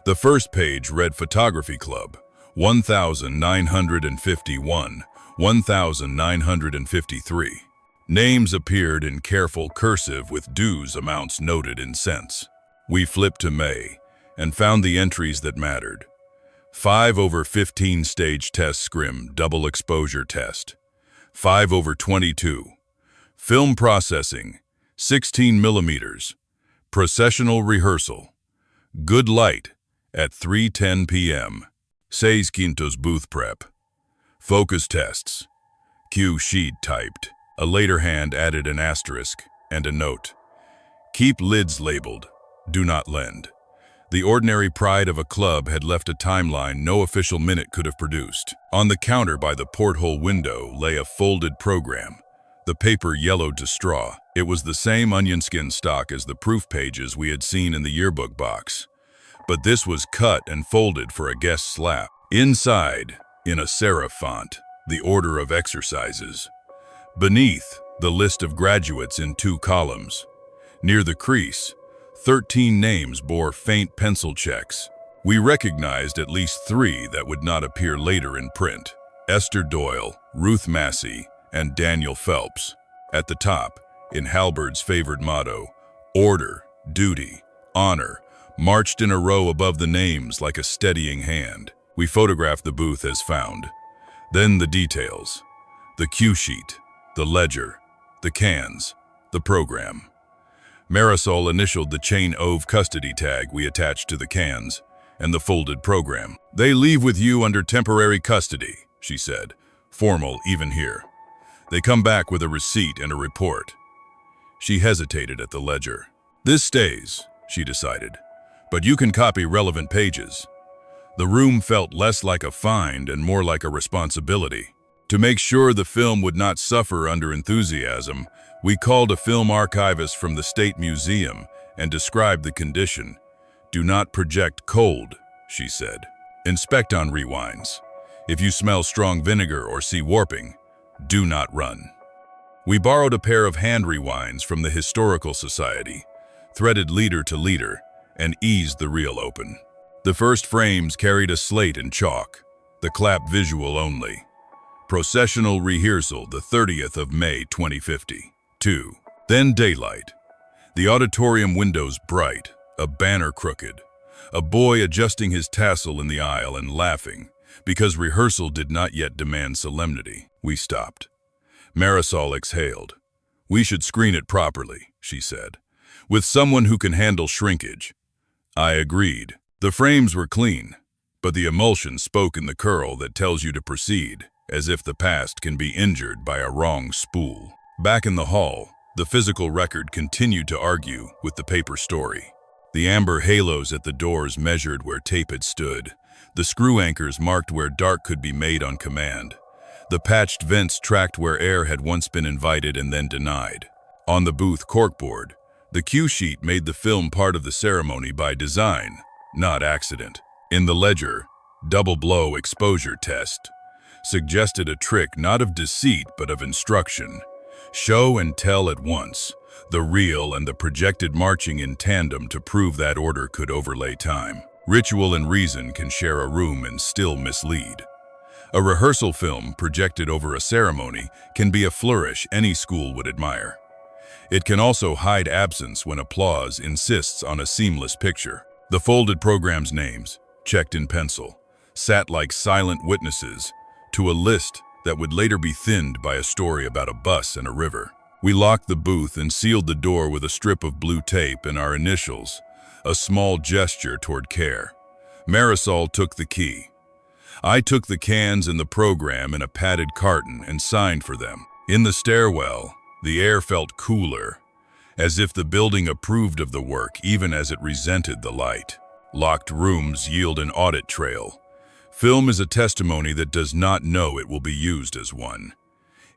The first page read Photography Club, 1951, 1953. Names appeared in careful cursive with dues amounts noted in cents. We flipped to May and found the entries that mattered. 5/15 stage test scrim double exposure test. 5/22. Film processing, 16mm. Processional rehearsal. Good light at 3:10 p.m. 6 quintos booth prep. Focus tests. Cue sheet typed. A later hand added an asterisk and a note. Keep lids labeled. Do not lend. The ordinary pride of a club had left a timeline no official minute could have produced. On the counter by the porthole window lay a folded program, the paper yellowed to straw. It was the same onion skin stock as the proof pages we had seen in the yearbook box, but this was cut and folded for a guest slap. Inside, in a serif font, the order of exercises. Beneath, the list of graduates in 2 columns. Near the crease, 13 names bore faint pencil checks. We recognized at least 3 that would not appear later in print. Esther Doyle, Ruth Massey, and Daniel Phelps. At the top, in Halberd's favored motto, order, duty, honor, marched in a row above the names like a steadying hand. We photographed the booth as found. Then the details. The cue sheet, the ledger, the cans, the program. Marisol initialed the chain Ove custody tag we attached to the cans and the folded program. They leave with you under temporary custody, she said, formal even here. They come back with a receipt and a report. She hesitated at the ledger. This stays, she decided, but you can copy relevant pages. The room felt less like a find and more like a responsibility. To make sure the film would not suffer under enthusiasm, we called a film archivist from the State Museum and described the condition. Do not project cold, she said. Inspect on rewinds. If you smell strong vinegar or see warping, do not run. We borrowed a pair of hand rewinds from the Historical Society, threaded leader to leader, and eased the reel open. The first frames carried a slate and chalk, the clap visual only. Processional rehearsal, the 30th of May 2050. 2. Then daylight. The auditorium windows bright, a banner crooked, a boy adjusting his tassel in the aisle and laughing, because rehearsal did not yet demand solemnity. We stopped. Marisol exhaled. We should screen it properly, she said, with someone who can handle shrinkage. I agreed. The frames were clean, but the emulsion spoke in the curl that tells you to proceed, as if the past can be injured by a wrong spool. Back in the hall, the physical record continued to argue with the paper story. The amber halos at the doors measured where tape had stood. The screw anchors marked where dark could be made on command. The patched vents tracked where air had once been invited and then denied. On the booth corkboard, the cue sheet made the film part of the ceremony by design, not accident. In the ledger, double blow exposure test suggested a trick not of deceit but of instruction. Show and tell at once, the real and the projected marching in tandem to prove that order could overlay time. Ritual and reason can share a room and still mislead. A rehearsal film projected over a ceremony can be a flourish any school would admire. It can also hide absence when applause insists on a seamless picture. The folded program's names, checked in pencil, sat like silent witnesses to a list that would later be thinned by a story about a bus and a river. We locked the booth and sealed the door with a strip of blue tape and our initials, a small gesture toward care. Marisol took the key. I took the cans and the program in a padded carton and signed for them. In the stairwell, the air felt cooler, as if the building approved of the work even as it resented the light. Locked rooms yield an audit trail. Film is a testimony that does not know it will be used as one.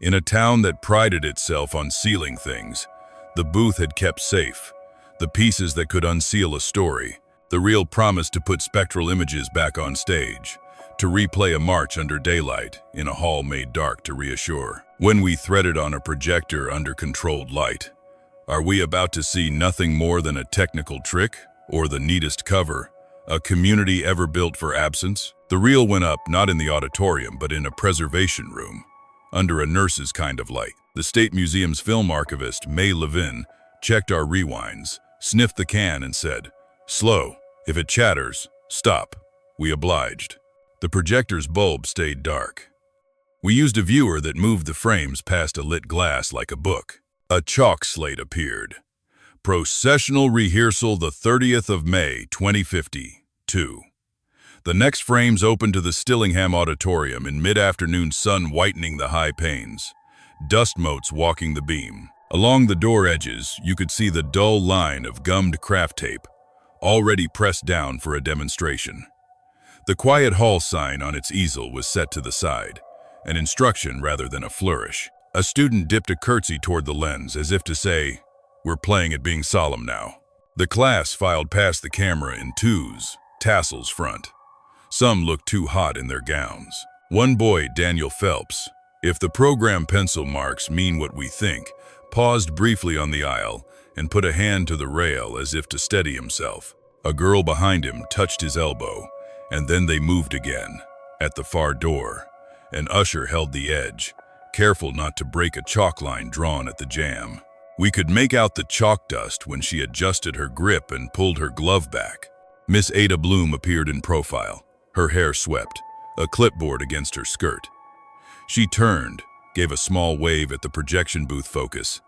In a town that prided itself on sealing things, the booth had kept safe the pieces that could unseal a story, the real promise to put spectral images back on stage, to replay a march under daylight in a hall made dark to reassure. When we threaded on a projector under controlled light, are we about to see nothing more than a technical trick or the neatest cover, a community ever built for absence? The reel went up not in the auditorium but in a preservation room, under a nurse's kind of light. The State Museum's film archivist, May Levin, checked our rewinds, sniffed the can and said, "Slow. If it chatters, stop." We obliged. The projector's bulb stayed dark. We used a viewer that moved the frames past a lit glass like a book. A chalk slate appeared. Processional rehearsal the 30th of May, 2052. The next frames opened to the Stillingham Auditorium in mid-afternoon sun whitening the high panes, dust motes walking the beam. Along the door edges, you could see the dull line of gummed craft tape, already pressed down for a demonstration. The quiet hall sign on its easel was set to the side, an instruction rather than a flourish. A student dipped a curtsy toward the lens as if to say, "We're playing at being solemn now." The class filed past the camera in twos, tassels front. Some looked too hot in their gowns. One boy, Daniel Phelps, if the program pencil marks mean what we think, paused briefly on the aisle and put a hand to the rail as if to steady himself. A girl behind him touched his elbow, and then they moved again. At the far door, an usher held the edge, careful not to break a chalk line drawn at the jamb. We could make out the chalk dust when she adjusted her grip and pulled her glove back. Miss Ada Bloom appeared in profile, her hair swept, a clipboard against her skirt. She turned, gave a small wave at the projection booth focus,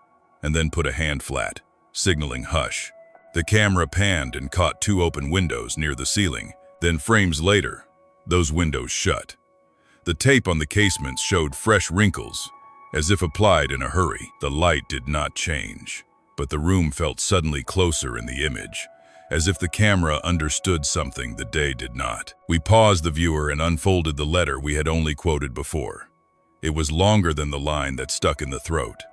and then put a hand flat, signaling hush. The camera panned and caught two open windows near the ceiling. Then frames later, those windows shut. The tape on the casements showed fresh wrinkles, as if applied in a hurry. The light did not change, but the room felt suddenly closer in the image, as if the camera understood something the day did not. We paused the viewer and unfolded the letter we had only quoted before. It was longer than the line that stuck in the throat.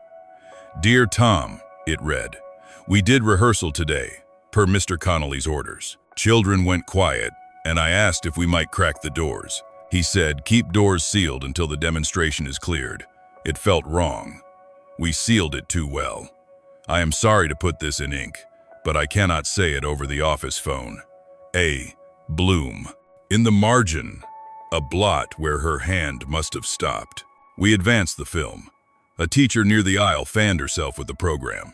"Dear Tom," it read, "we did rehearsal today, per Mr. Connolly's orders. Children went quiet, and I asked if we might crack the doors. He said, keep doors sealed until the demonstration is cleared. It felt wrong. We sealed it too well. I am sorry to put this in ink, but I cannot say it over the office phone. A. Bloom." In the margin, a blot where her hand must have stopped. We advanced the film. A teacher near the aisle fanned herself with the program.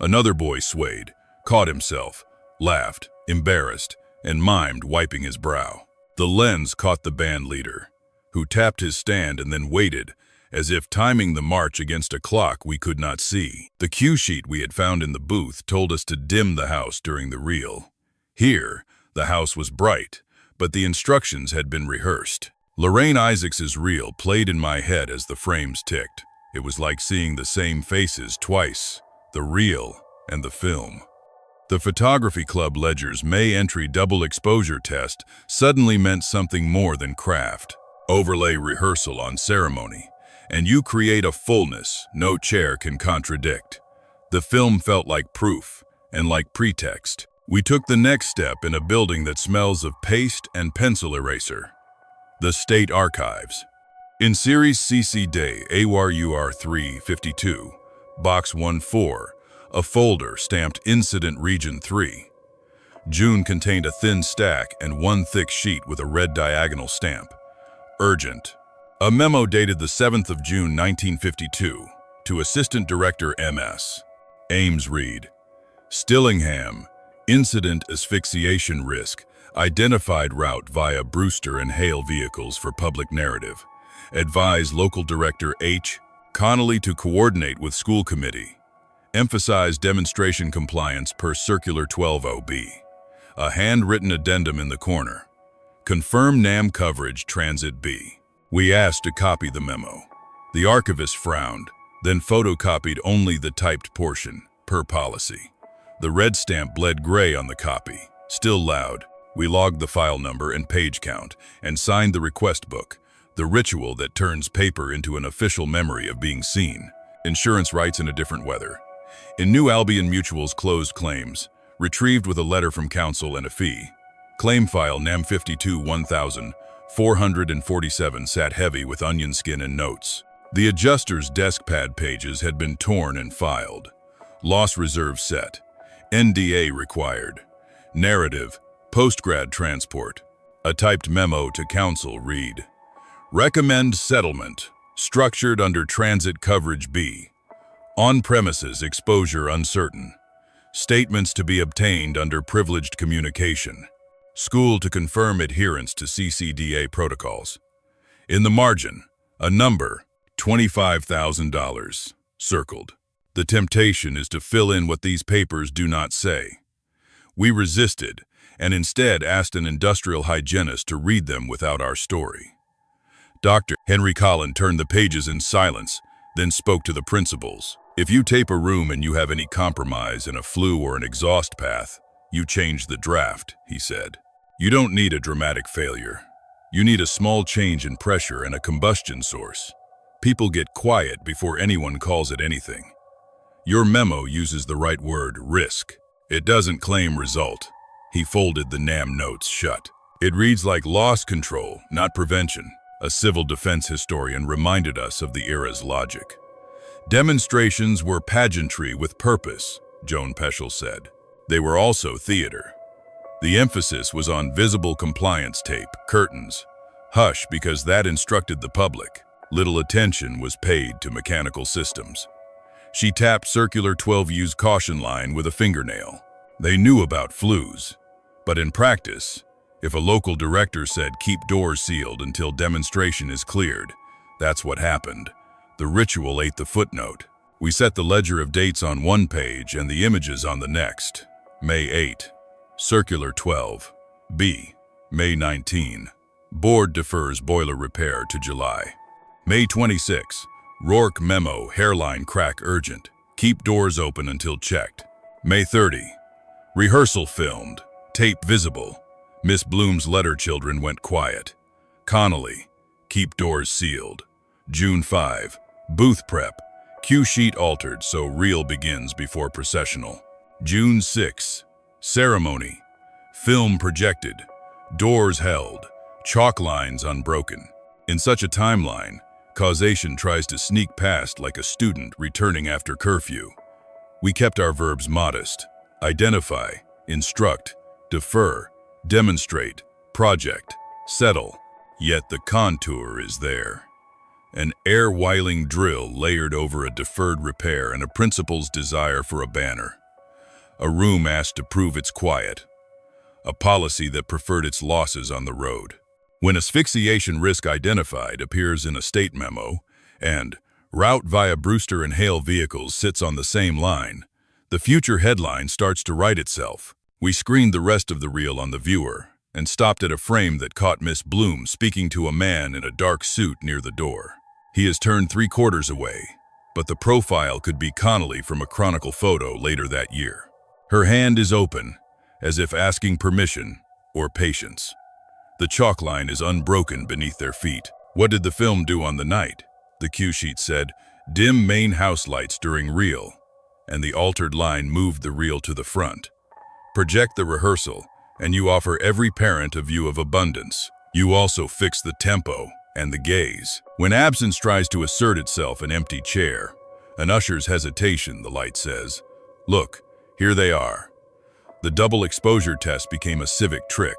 Another boy swayed, caught himself, laughed, embarrassed, and mimed wiping his brow. The lens caught the band leader, who tapped his stand and then waited, as if timing the march against a clock we could not see. The cue sheet we had found in the booth told us to dim the house during the reel. Here, the house was bright, but the instructions had been rehearsed. Lorraine Isaacs's reel played in my head as the frames ticked. It was like seeing the same faces twice, the reel and the film. The photography club ledger's May entry double exposure test suddenly meant something more than craft. Overlay rehearsal on ceremony, and you create a fullness no chair can contradict. The film felt like proof and like pretext. We took the next step in a building that smells of paste and pencil eraser. The State Archives. In Series CC Day AWAR 352, Box 14, a folder stamped Incident Region 3. June contained a thin stack and one thick sheet with a red diagonal stamp. Urgent. A memo dated the 7th of June 1952 to Assistant Director MS. Ames read, Stillingham, incident asphyxiation risk, identified route via Brewster and Hale vehicles for public narrative. Advise Local Director H. Connolly to coordinate with school committee. Emphasize demonstration compliance per Circular 120B. A handwritten addendum in the corner. Confirm NAM coverage Transit B. We asked to copy the memo. The archivist frowned, then photocopied only the typed portion, per policy. The red stamp bled gray on the copy. Still loud, we logged the file number and page count and signed the request book, the ritual that turns paper into an official memory of being seen. Insurance rights in a different weather. In New Albion Mutual's closed claims, retrieved with a letter from counsel and a fee. Claim file NAM 52 1447 sat heavy with onion skin and notes. The adjuster's desk pad pages had been torn and filed. Loss reserve set. NDA required. Narrative, postgrad transport. A typed memo to counsel read, Recommend settlement, structured under Transit Coverage B. On-premises exposure uncertain. Statements to be obtained under privileged communication. School to confirm adherence to CCDA protocols. In the margin, a number, $25,000, circled. The temptation is to fill in what these papers do not say. We resisted, and instead asked an industrial hygienist to read them without our story. Dr. Henry Collin turned the pages in silence, then spoke to the principals. If you tape a room and you have any compromise in a flue or an exhaust path, you change the draft, he said. You don't need a dramatic failure. You need a small change in pressure and a combustion source. People get quiet before anyone calls it anything. Your memo uses the right word, risk. It doesn't claim result. He folded the NAM notes shut. It reads like loss control, not prevention. A civil defense historian reminded us of the era's logic. Demonstrations were pageantry with purpose, Joan Peschel said. They were also theater. The emphasis was on visible compliance tape, curtains. Hush, because that instructed the public. Little attention was paid to mechanical systems. She tapped Circular 12U's caution line with a fingernail. They knew about flues, but in practice, if a local director said keep doors sealed until demonstration is cleared, that's what happened. The ritual ate the footnote. We set the ledger of dates on one page and the images on the next. May 8, Circular 12, B, May 19. Board defers boiler repair to July. May 26, Rourke memo, hairline crack urgent. Keep doors open until checked. May 30, rehearsal filmed, tape visible. Miss Bloom's letter children went quiet. Connolly, keep doors sealed. June 5, booth prep. Cue sheet altered so reel begins before processional. June 6, ceremony. Film projected. Doors held. Chalk lines unbroken. In such a timeline, causation tries to sneak past like a student returning after curfew. We kept our verbs modest. Identify, instruct, defer, demonstrate, project, settle. Yet the contour is there. An air-whiling drill layered over a deferred repair and a principal's desire for a banner. A room asked to prove it's quiet. A policy that preferred its losses on the road. When asphyxiation risk identified appears in a state memo, and route via Brewster and Hale vehicles sits on the same line, the future headline starts to write itself. We screened the rest of the reel on the viewer and stopped at a frame that caught Miss Bloom speaking to a man in a dark suit near the door. He has turned 3/4 away, but the profile could be Connolly from a Chronicle photo later that year. Her hand is open, as if asking permission or patience. The chalk line is unbroken beneath their feet. What did the film do on the night? The cue sheet said, dim main house lights during reel, and the altered line moved the reel to the front. Project the rehearsal, and you offer every parent a view of abundance. You also fix the tempo and the gaze. When absence tries to assert itself, an empty chair, an usher's hesitation, the light says, look, here they are. The double exposure test became a civic trick,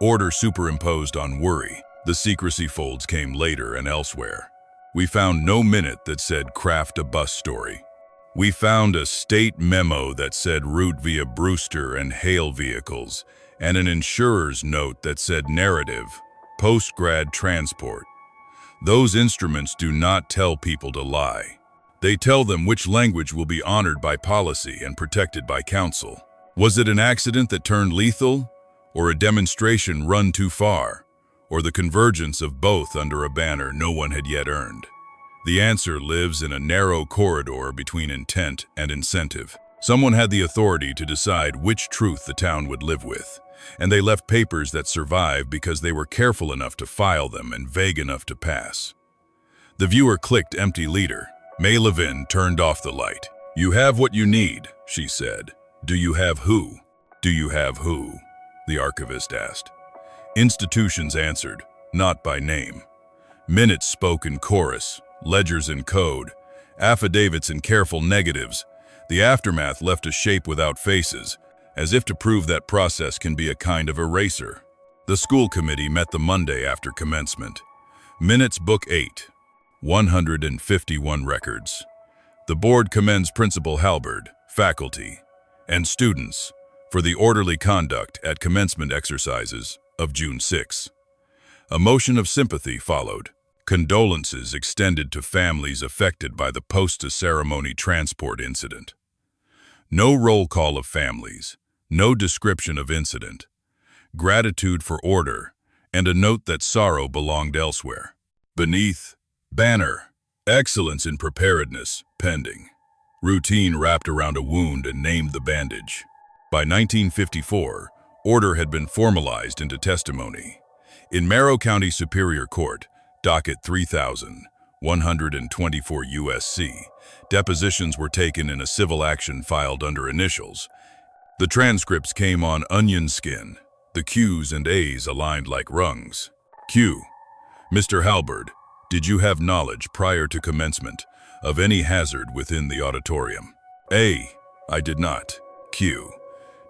order superimposed on worry. The secrecy folds came later and elsewhere. We found no minute that said craft a bus story. We found a state memo that said route via Brewster and Hale vehicles, and an insurer's note that said narrative, post-grad transport. Those instruments do not tell people to lie. They tell them which language will be honored by policy and protected by counsel. Was it an accident that turned lethal, or a demonstration run too far, or the convergence of both under a banner no one had yet earned? The answer lives in a narrow corridor between intent and incentive. Someone had the authority to decide which truth the town would live with, and they left papers that survive because they were careful enough to file them and vague enough to pass. The viewer clicked empty leader. May Levin turned off the light. You have what you need, she said. Do you have who? Do you have who? The archivist asked. Institutions answered, not by name. Minutes spoke in chorus, ledgers in code, affidavits in careful negatives. The aftermath left a shape without faces, as if to prove that process can be a kind of eraser. The school committee met the Monday after commencement. Minutes Book 8, 151 records. The board commends Principal Halberd, faculty, and students for the orderly conduct at commencement exercises of June 6. A motion of sympathy followed. Condolences extended to families affected by the post-ceremony transport incident. No roll call of families, no description of incident, gratitude for order, and a note that sorrow belonged elsewhere. Beneath, banner, excellence in preparedness, pending. Routine wrapped around a wound and named the bandage. By 1954, order had been formalized into testimony. In Merrill County Superior Court, docket 3124 USC, depositions were taken in a civil action filed under initials. The transcripts came on onion skin, the Q's and A's aligned like rungs. Q. Mr. Halberd, did you have knowledge prior to commencement of any hazard within the auditorium? A. I did not. Q.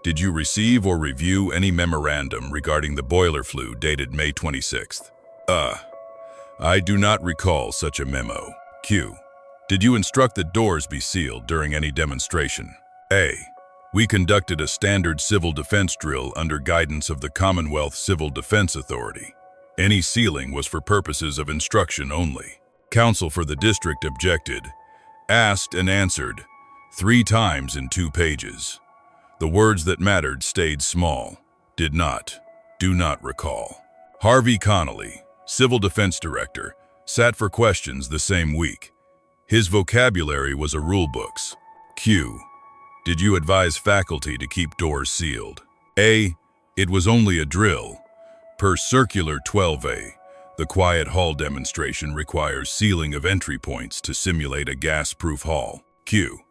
Did you receive or review any memorandum regarding the boiler flue dated May 26th? I do not recall such a memo. Q. Did you instruct that doors be sealed during any demonstration? A. We conducted a standard civil defense drill under guidance of the Commonwealth Civil Defense Authority. Any sealing was for purposes of instruction only. Counsel for the district objected, asked and answered, 3 times in 2 pages. The words that mattered stayed small, did not, do not recall. Harvey Connolly, Civil Defense Director, sat for questions the same week. His vocabulary was a rule books. Q. Did you advise faculty to keep doors sealed? A. It was only a drill. Per Circular 12A, the quiet hall demonstration requires sealing of entry points to simulate a gas-proof hall. Q.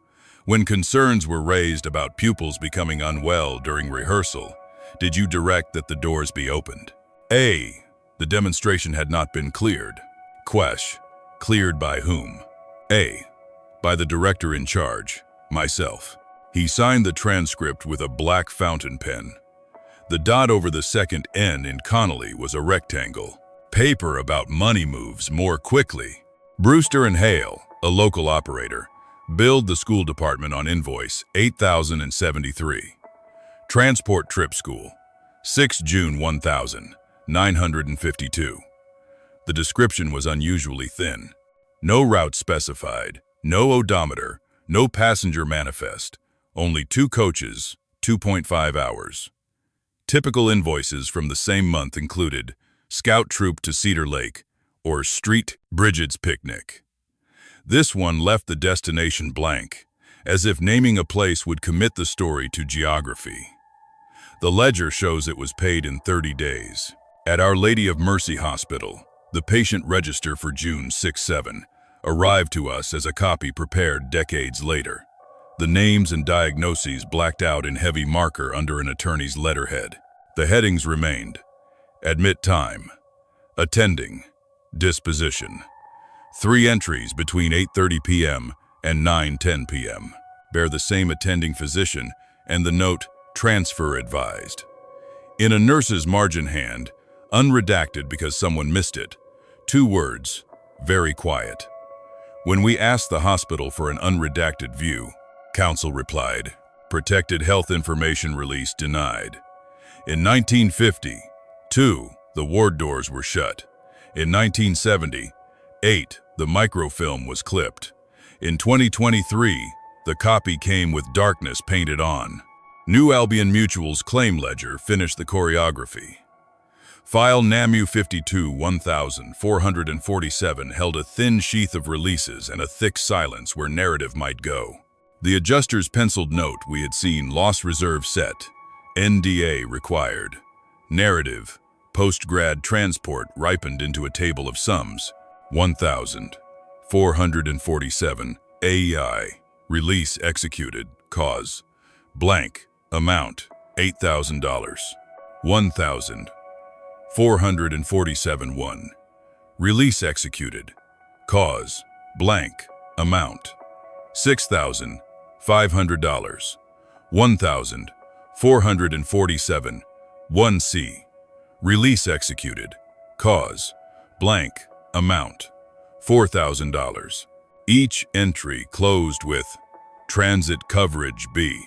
When concerns were raised about pupils becoming unwell during rehearsal, did you direct that the doors be opened? A. The demonstration had not been cleared. Question. Cleared by whom? A. By the director in charge, myself. He signed the transcript with a black fountain pen. The dot over the second N in Connolly was a rectangle. Paper about money moves more quickly. Brewster and Hale, a local operator, billed the school department on invoice 8,073. Transport trip school, 6 June 1,952. The description was unusually thin. No route specified, no odometer, no passenger manifest, only 2 coaches, 2.5 hours. Typical invoices from the same month included Scout Troop to Cedar Lake or Street Bridget's Picnic. This one left the destination blank, as if naming a place would commit the story to geography. The ledger shows it was paid in 30 days. At Our Lady of Mercy Hospital, the patient register for June 6-7 arrived to us as a copy prepared decades later. The names and diagnoses blacked out in heavy marker under an attorney's letterhead. The headings remained: admit time, attending, disposition. 3 entries between 8:30 p.m. and 9:10 p.m. bear the same attending physician and the note, transfer advised. In a nurse's margin hand, unredacted because someone missed it, 2 words, very quiet. When we asked the hospital for an unredacted view, counsel replied, protected health information release denied. In 1950, 2, the ward doors were shut. In 1970, 8, the microfilm was clipped. In 2023, the copy came with darkness painted on. New Albion Mutual's claim ledger finished the choreography. File NAMU 52-1447 held a thin sheath of releases and a thick silence where narrative might go. The adjuster's penciled note we had seen: loss reserve set, NDA required. Narrative, post-grad transport ripened into a table of sums. 1,447, AEI, release executed, cause, blank, amount, $8,000. 1,447 1. Release executed, cause, blank, amount, $6,500. 1,447 1C. Release executed, cause, blank, amount, $4,000. Each entry closed with transit coverage B.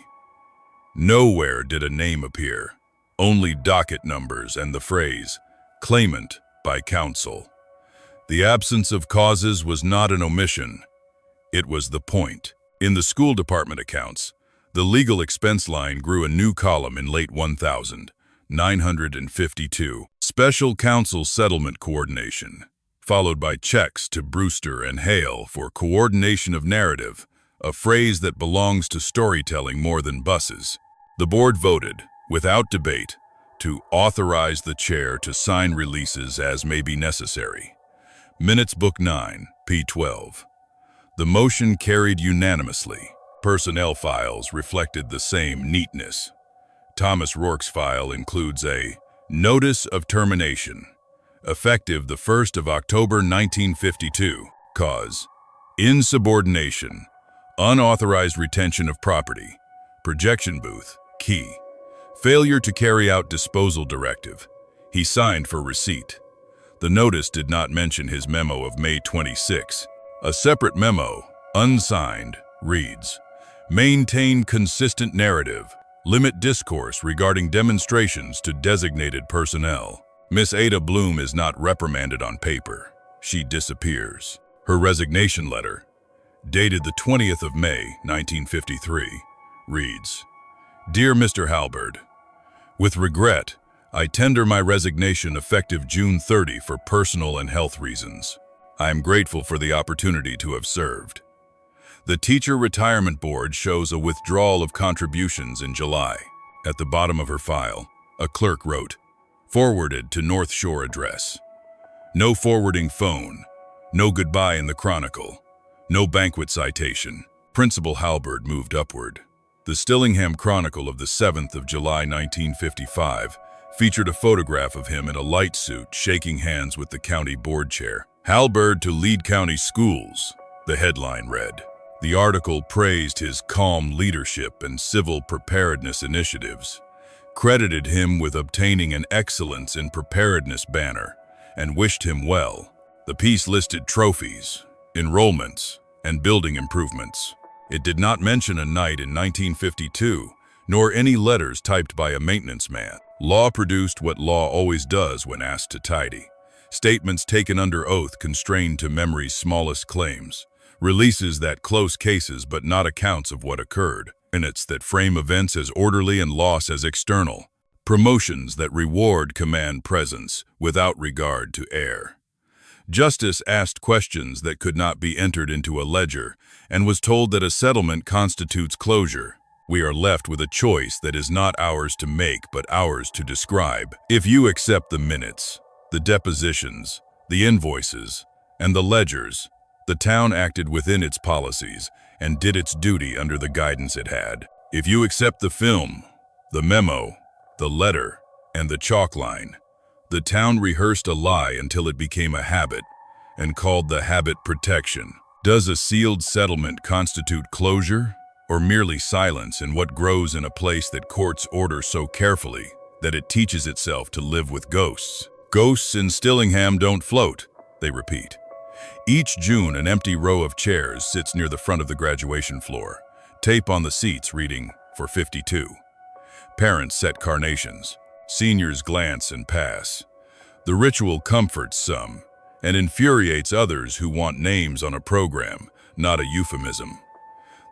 Nowhere did a name appear, only docket numbers and the phrase, claimant by counsel. The absence of causes was not an omission, it was the point. In the school department accounts, the legal expense line grew a new column in late 1,952, special counsel settlement coordination, followed by checks to Brewster and Hale for coordination of narrative, a phrase that belongs to storytelling more than buses. The board voted, without debate, to authorize the chair to sign releases as may be necessary. Minutes Book 9, P12. The motion carried unanimously. Personnel files reflected the same neatness. Thomas Rourke's file includes a notice of termination, effective the 1st of October 1952, cause, insubordination, unauthorized retention of property, projection booth, key, failure to carry out disposal directive. He signed for receipt. The notice did not mention his memo of May 26. A separate memo, unsigned, reads, maintain consistent narrative, limit discourse regarding demonstrations to designated personnel. Miss Ada Bloom is not reprimanded on paper. She disappears. Her resignation letter, dated the 20th of May, 1953, reads, Dear Mr. Halberd, with regret, I tender my resignation effective June 30 for personal and health reasons. I am grateful for the opportunity to have served. The Teacher Retirement Board shows a withdrawal of contributions in July. At the bottom of her file, a clerk wrote, forwarded to North Shore address. No forwarding phone, no goodbye in the Chronicle, no banquet citation. Principal Halberd moved upward. The Stillingham Chronicle of the 7th of July 1955 featured a photograph of him in a light suit shaking hands with the county board chair. Halberd to lead county schools, the headline read. The article praised his calm leadership and civil preparedness initiatives, credited him with obtaining an Excellence in Preparedness banner, and wished him well. The piece listed trophies, enrollments, and building improvements. It did not mention a night in 1952, nor any letters typed by a maintenance man. Law produced what law always does when asked to tidy. Statements taken under oath constrained to memory's smallest claims. Releases that close cases but not accounts of what occurred. Minutes that frame events as orderly and loss as external. Promotions that reward command presence without regard to air. Justice asked questions that could not be entered into a ledger and was told that a settlement constitutes closure. We are left with a choice that is not ours to make but ours to describe. If you accept the minutes, the depositions, the invoices, and the ledgers, the town acted within its policies and did its duty under the guidance it had. If you accept the film, the memo, the letter, and the chalk line, the town rehearsed a lie until it became a habit and called the habit protection. Does a sealed settlement constitute closure or merely silence in what grows in a place that courts order so carefully that it teaches itself to live with ghosts? Ghosts in Stillingham don't float, they repeat. Each June, an empty row of chairs sits near the front of the graduation floor, tape on the seats reading for 52. Parents set carnations. Seniors glance and pass. The ritual comforts some and infuriates others who want names on a program, not a euphemism.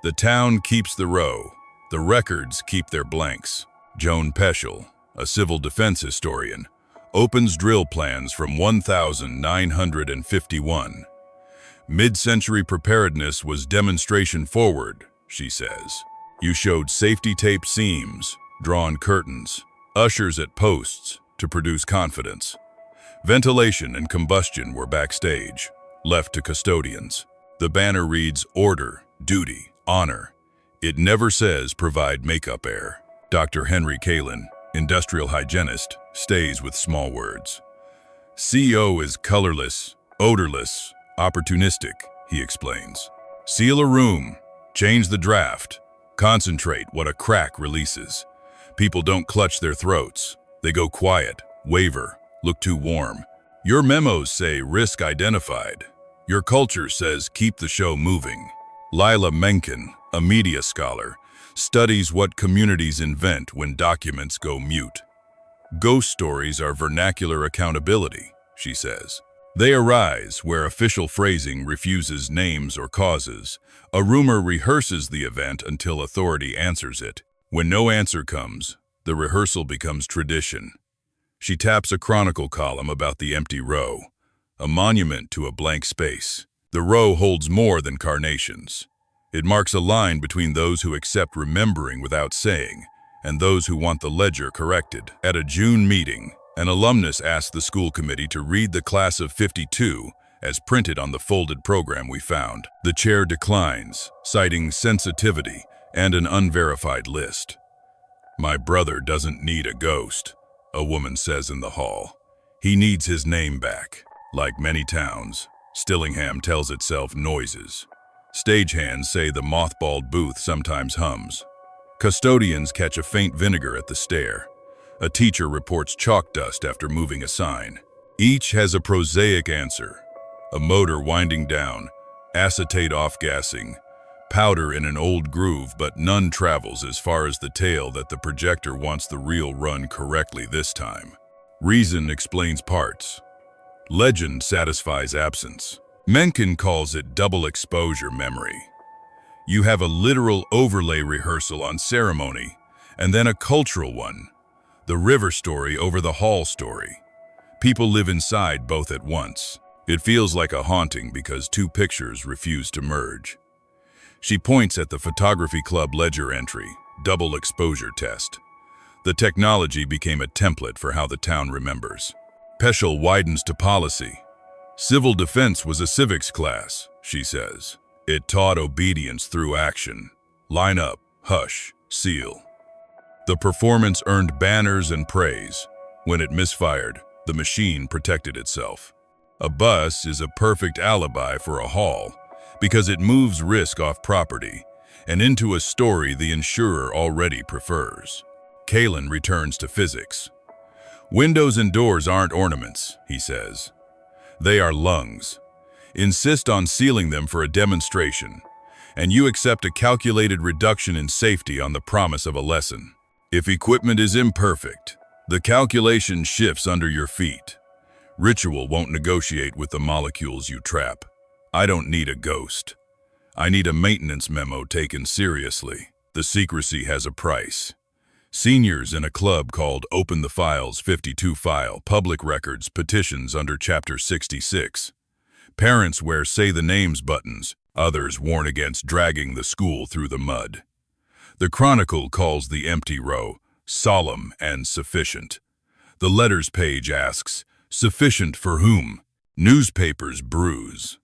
The town keeps the row. The records keep their blanks. Joan Peschel, a civil defense historian, opens drill plans from 1951. Mid-century preparedness was demonstration forward, she says. You showed safety tape seams, drawn curtains, ushers at posts to produce confidence. Ventilation and combustion were backstage, left to custodians. The banner reads order, duty, honor. It never says provide makeup air. Dr. Henry Kalin, industrial hygienist, stays with small words. CO is colorless, odorless, opportunistic, he explains. Seal a room, change the draft, concentrate what a crack releases. People don't clutch their throats. They go quiet, waver, look too warm. Your memos say risk identified. Your culture says keep the show moving. Lila Mencken, a media scholar, studies what communities invent when documents go mute. Ghost stories are vernacular accountability, she says. They arise where official phrasing refuses names or causes. A rumor rehearses the event until authority answers it. When no answer comes, the rehearsal becomes tradition. She taps a chronicle column about the empty row, a monument to a blank space. The row holds more than carnations. It marks a line between those who accept remembering without saying and those who want the ledger corrected. At a June meeting, an alumnus asked the school committee to read the class of 52 as printed on the folded program we found. The chair declines, citing sensitivity and an unverified list. My brother doesn't need a ghost, a woman says in the hall. He needs his name back. Like many towns, Stillingham tells itself noises. Stagehands say the mothballed booth sometimes hums. Custodians catch a faint vinegar at the stair. A teacher reports chalk dust after moving a sign. Each has a prosaic answer. A motor winding down, acetate off-gassing, powder in an old groove, but none travels as far as the tale that the projector wants the reel run correctly this time. Reason explains parts. Legend satisfies absence. Mencken calls it double exposure memory. You have a literal overlay rehearsal on ceremony, and then a cultural one, the river story over the hall story. People live inside both at once. It feels like a haunting because two pictures refuse to merge. She points at the photography club ledger entry, double exposure test. The technology became a template for how the town remembers. Peschel widens to policy. Civil defense was a civics class, she says. It taught obedience through action. Line up, hush, seal. The performance earned banners and praise. When it misfired, the machine protected itself. A bus is a perfect alibi for a hall because it moves risk off property and into a story the insurer already prefers. Kalin returns to physics. Windows and doors aren't ornaments, he says. They are lungs. Insist on sealing them for a demonstration, and you accept a calculated reduction in safety on the promise of a lesson. If equipment is imperfect, the calculation shifts under your feet. Ritual won't negotiate with the molecules you trap. I don't need a ghost. I need a maintenance memo taken seriously. The secrecy has a price. Seniors in a club called Open the Files 52 file public records petitions under Chapter 66. Parents wear Say the Names buttons, others warn against dragging the school through the mud. The Chronicle calls the empty row solemn and sufficient. The letters page asks, sufficient for whom? Newspapers bruise.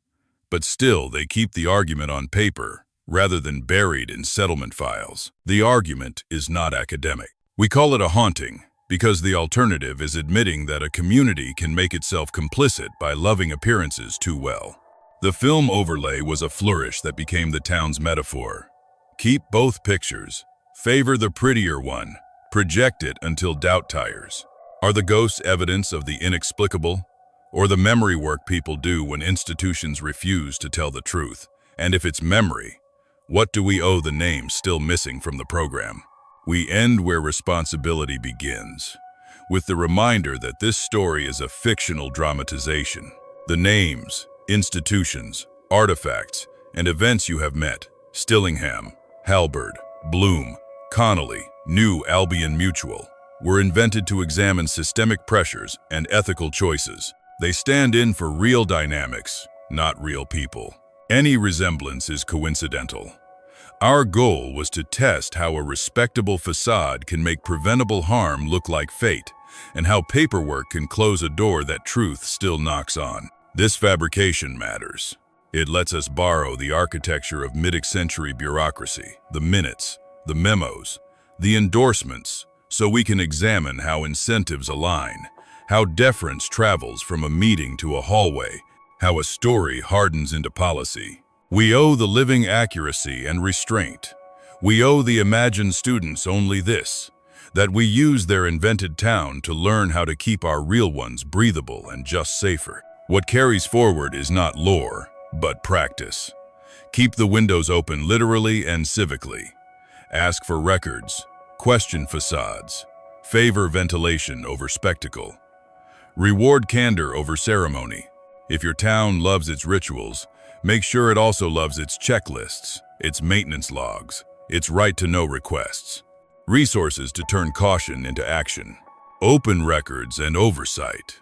But still they keep the argument on paper, rather than buried in settlement files. The argument is not academic. We call it a haunting because the alternative is admitting that a community can make itself complicit by loving appearances too well. The film overlay was a flourish that became the town's metaphor. Keep both pictures. Favor the prettier one. Project it until doubt tires. Are the ghosts evidence of the inexplicable? Or the memory work people do when institutions refuse to tell the truth? And if it's memory, what do we owe the names still missing from the program? We end where responsibility begins, with the reminder that this story is a fictional dramatization. The names, institutions, artifacts, and events you have met, Stillingham, Halberd, Bloom, Connolly, New Albion Mutual, were invented to examine systemic pressures and ethical choices. They stand in for real dynamics, not real people. Any resemblance is coincidental. Our goal was to test how a respectable facade can make preventable harm look like fate, and how paperwork can close a door that truth still knocks on. This fabrication matters. It lets us borrow the architecture of mid-century bureaucracy, the minutes, the memos, the endorsements, so we can examine how incentives align, how deference travels from a meeting to a hallway, how a story hardens into policy. We owe the living accuracy and restraint. We owe the imagined students only this, that we use their invented town to learn how to keep our real ones breathable and just safer. What carries forward is not lore, but practice. Keep the windows open literally and civically. Ask for records, question facades, favor ventilation over spectacle. Reward candor over ceremony. If your town loves its rituals, make sure it also loves its checklists, its maintenance logs, its right-to-know requests. Resources to turn caution into action. Open records and oversight.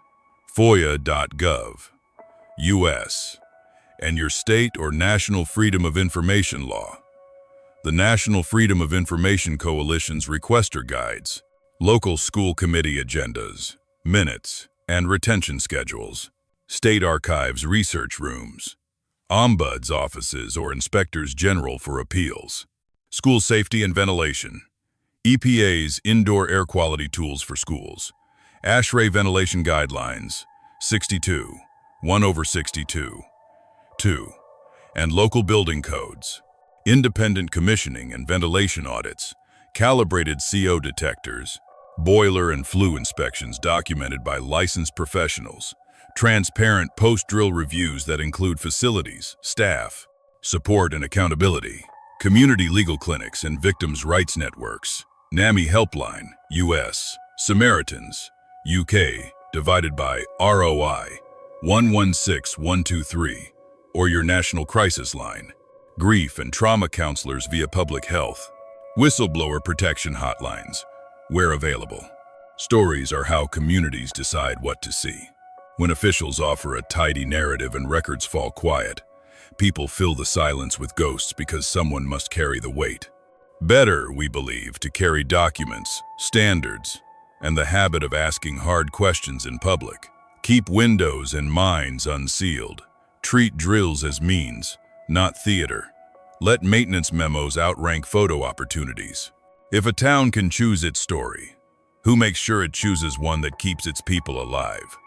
FOIA.gov, U.S., and your state or National Freedom of Information law. The National Freedom of Information Coalition's requester guides, local school committee agendas, minutes, and retention schedules. State archives research rooms, ombuds offices or inspectors general for appeals, school safety and ventilation, EPA's indoor air quality tools for schools, ASHRAE ventilation guidelines, 62, 1/62, 2, and local building codes, independent commissioning and ventilation audits, calibrated CO detectors, boiler and flue inspections documented by licensed professionals, transparent post-drill reviews that include facilities, staff, support and accountability, community legal clinics and victims' rights networks, NAMI Helpline, US, Samaritans, UK, divided by ROI, 116123, or your national crisis line, grief and trauma counselors via public health, whistleblower protection hotlines, where available. Stories are how communities decide what to see. When officials offer a tidy narrative and records fall quiet, people fill the silence with ghosts because someone must carry the weight. Better, we believe, to carry documents, standards, and the habit of asking hard questions in public. Keep windows and minds unsealed. Treat drills as means, not theater. Let maintenance memos outrank photo opportunities. If a town can choose its story, who makes sure it chooses one that keeps its people alive?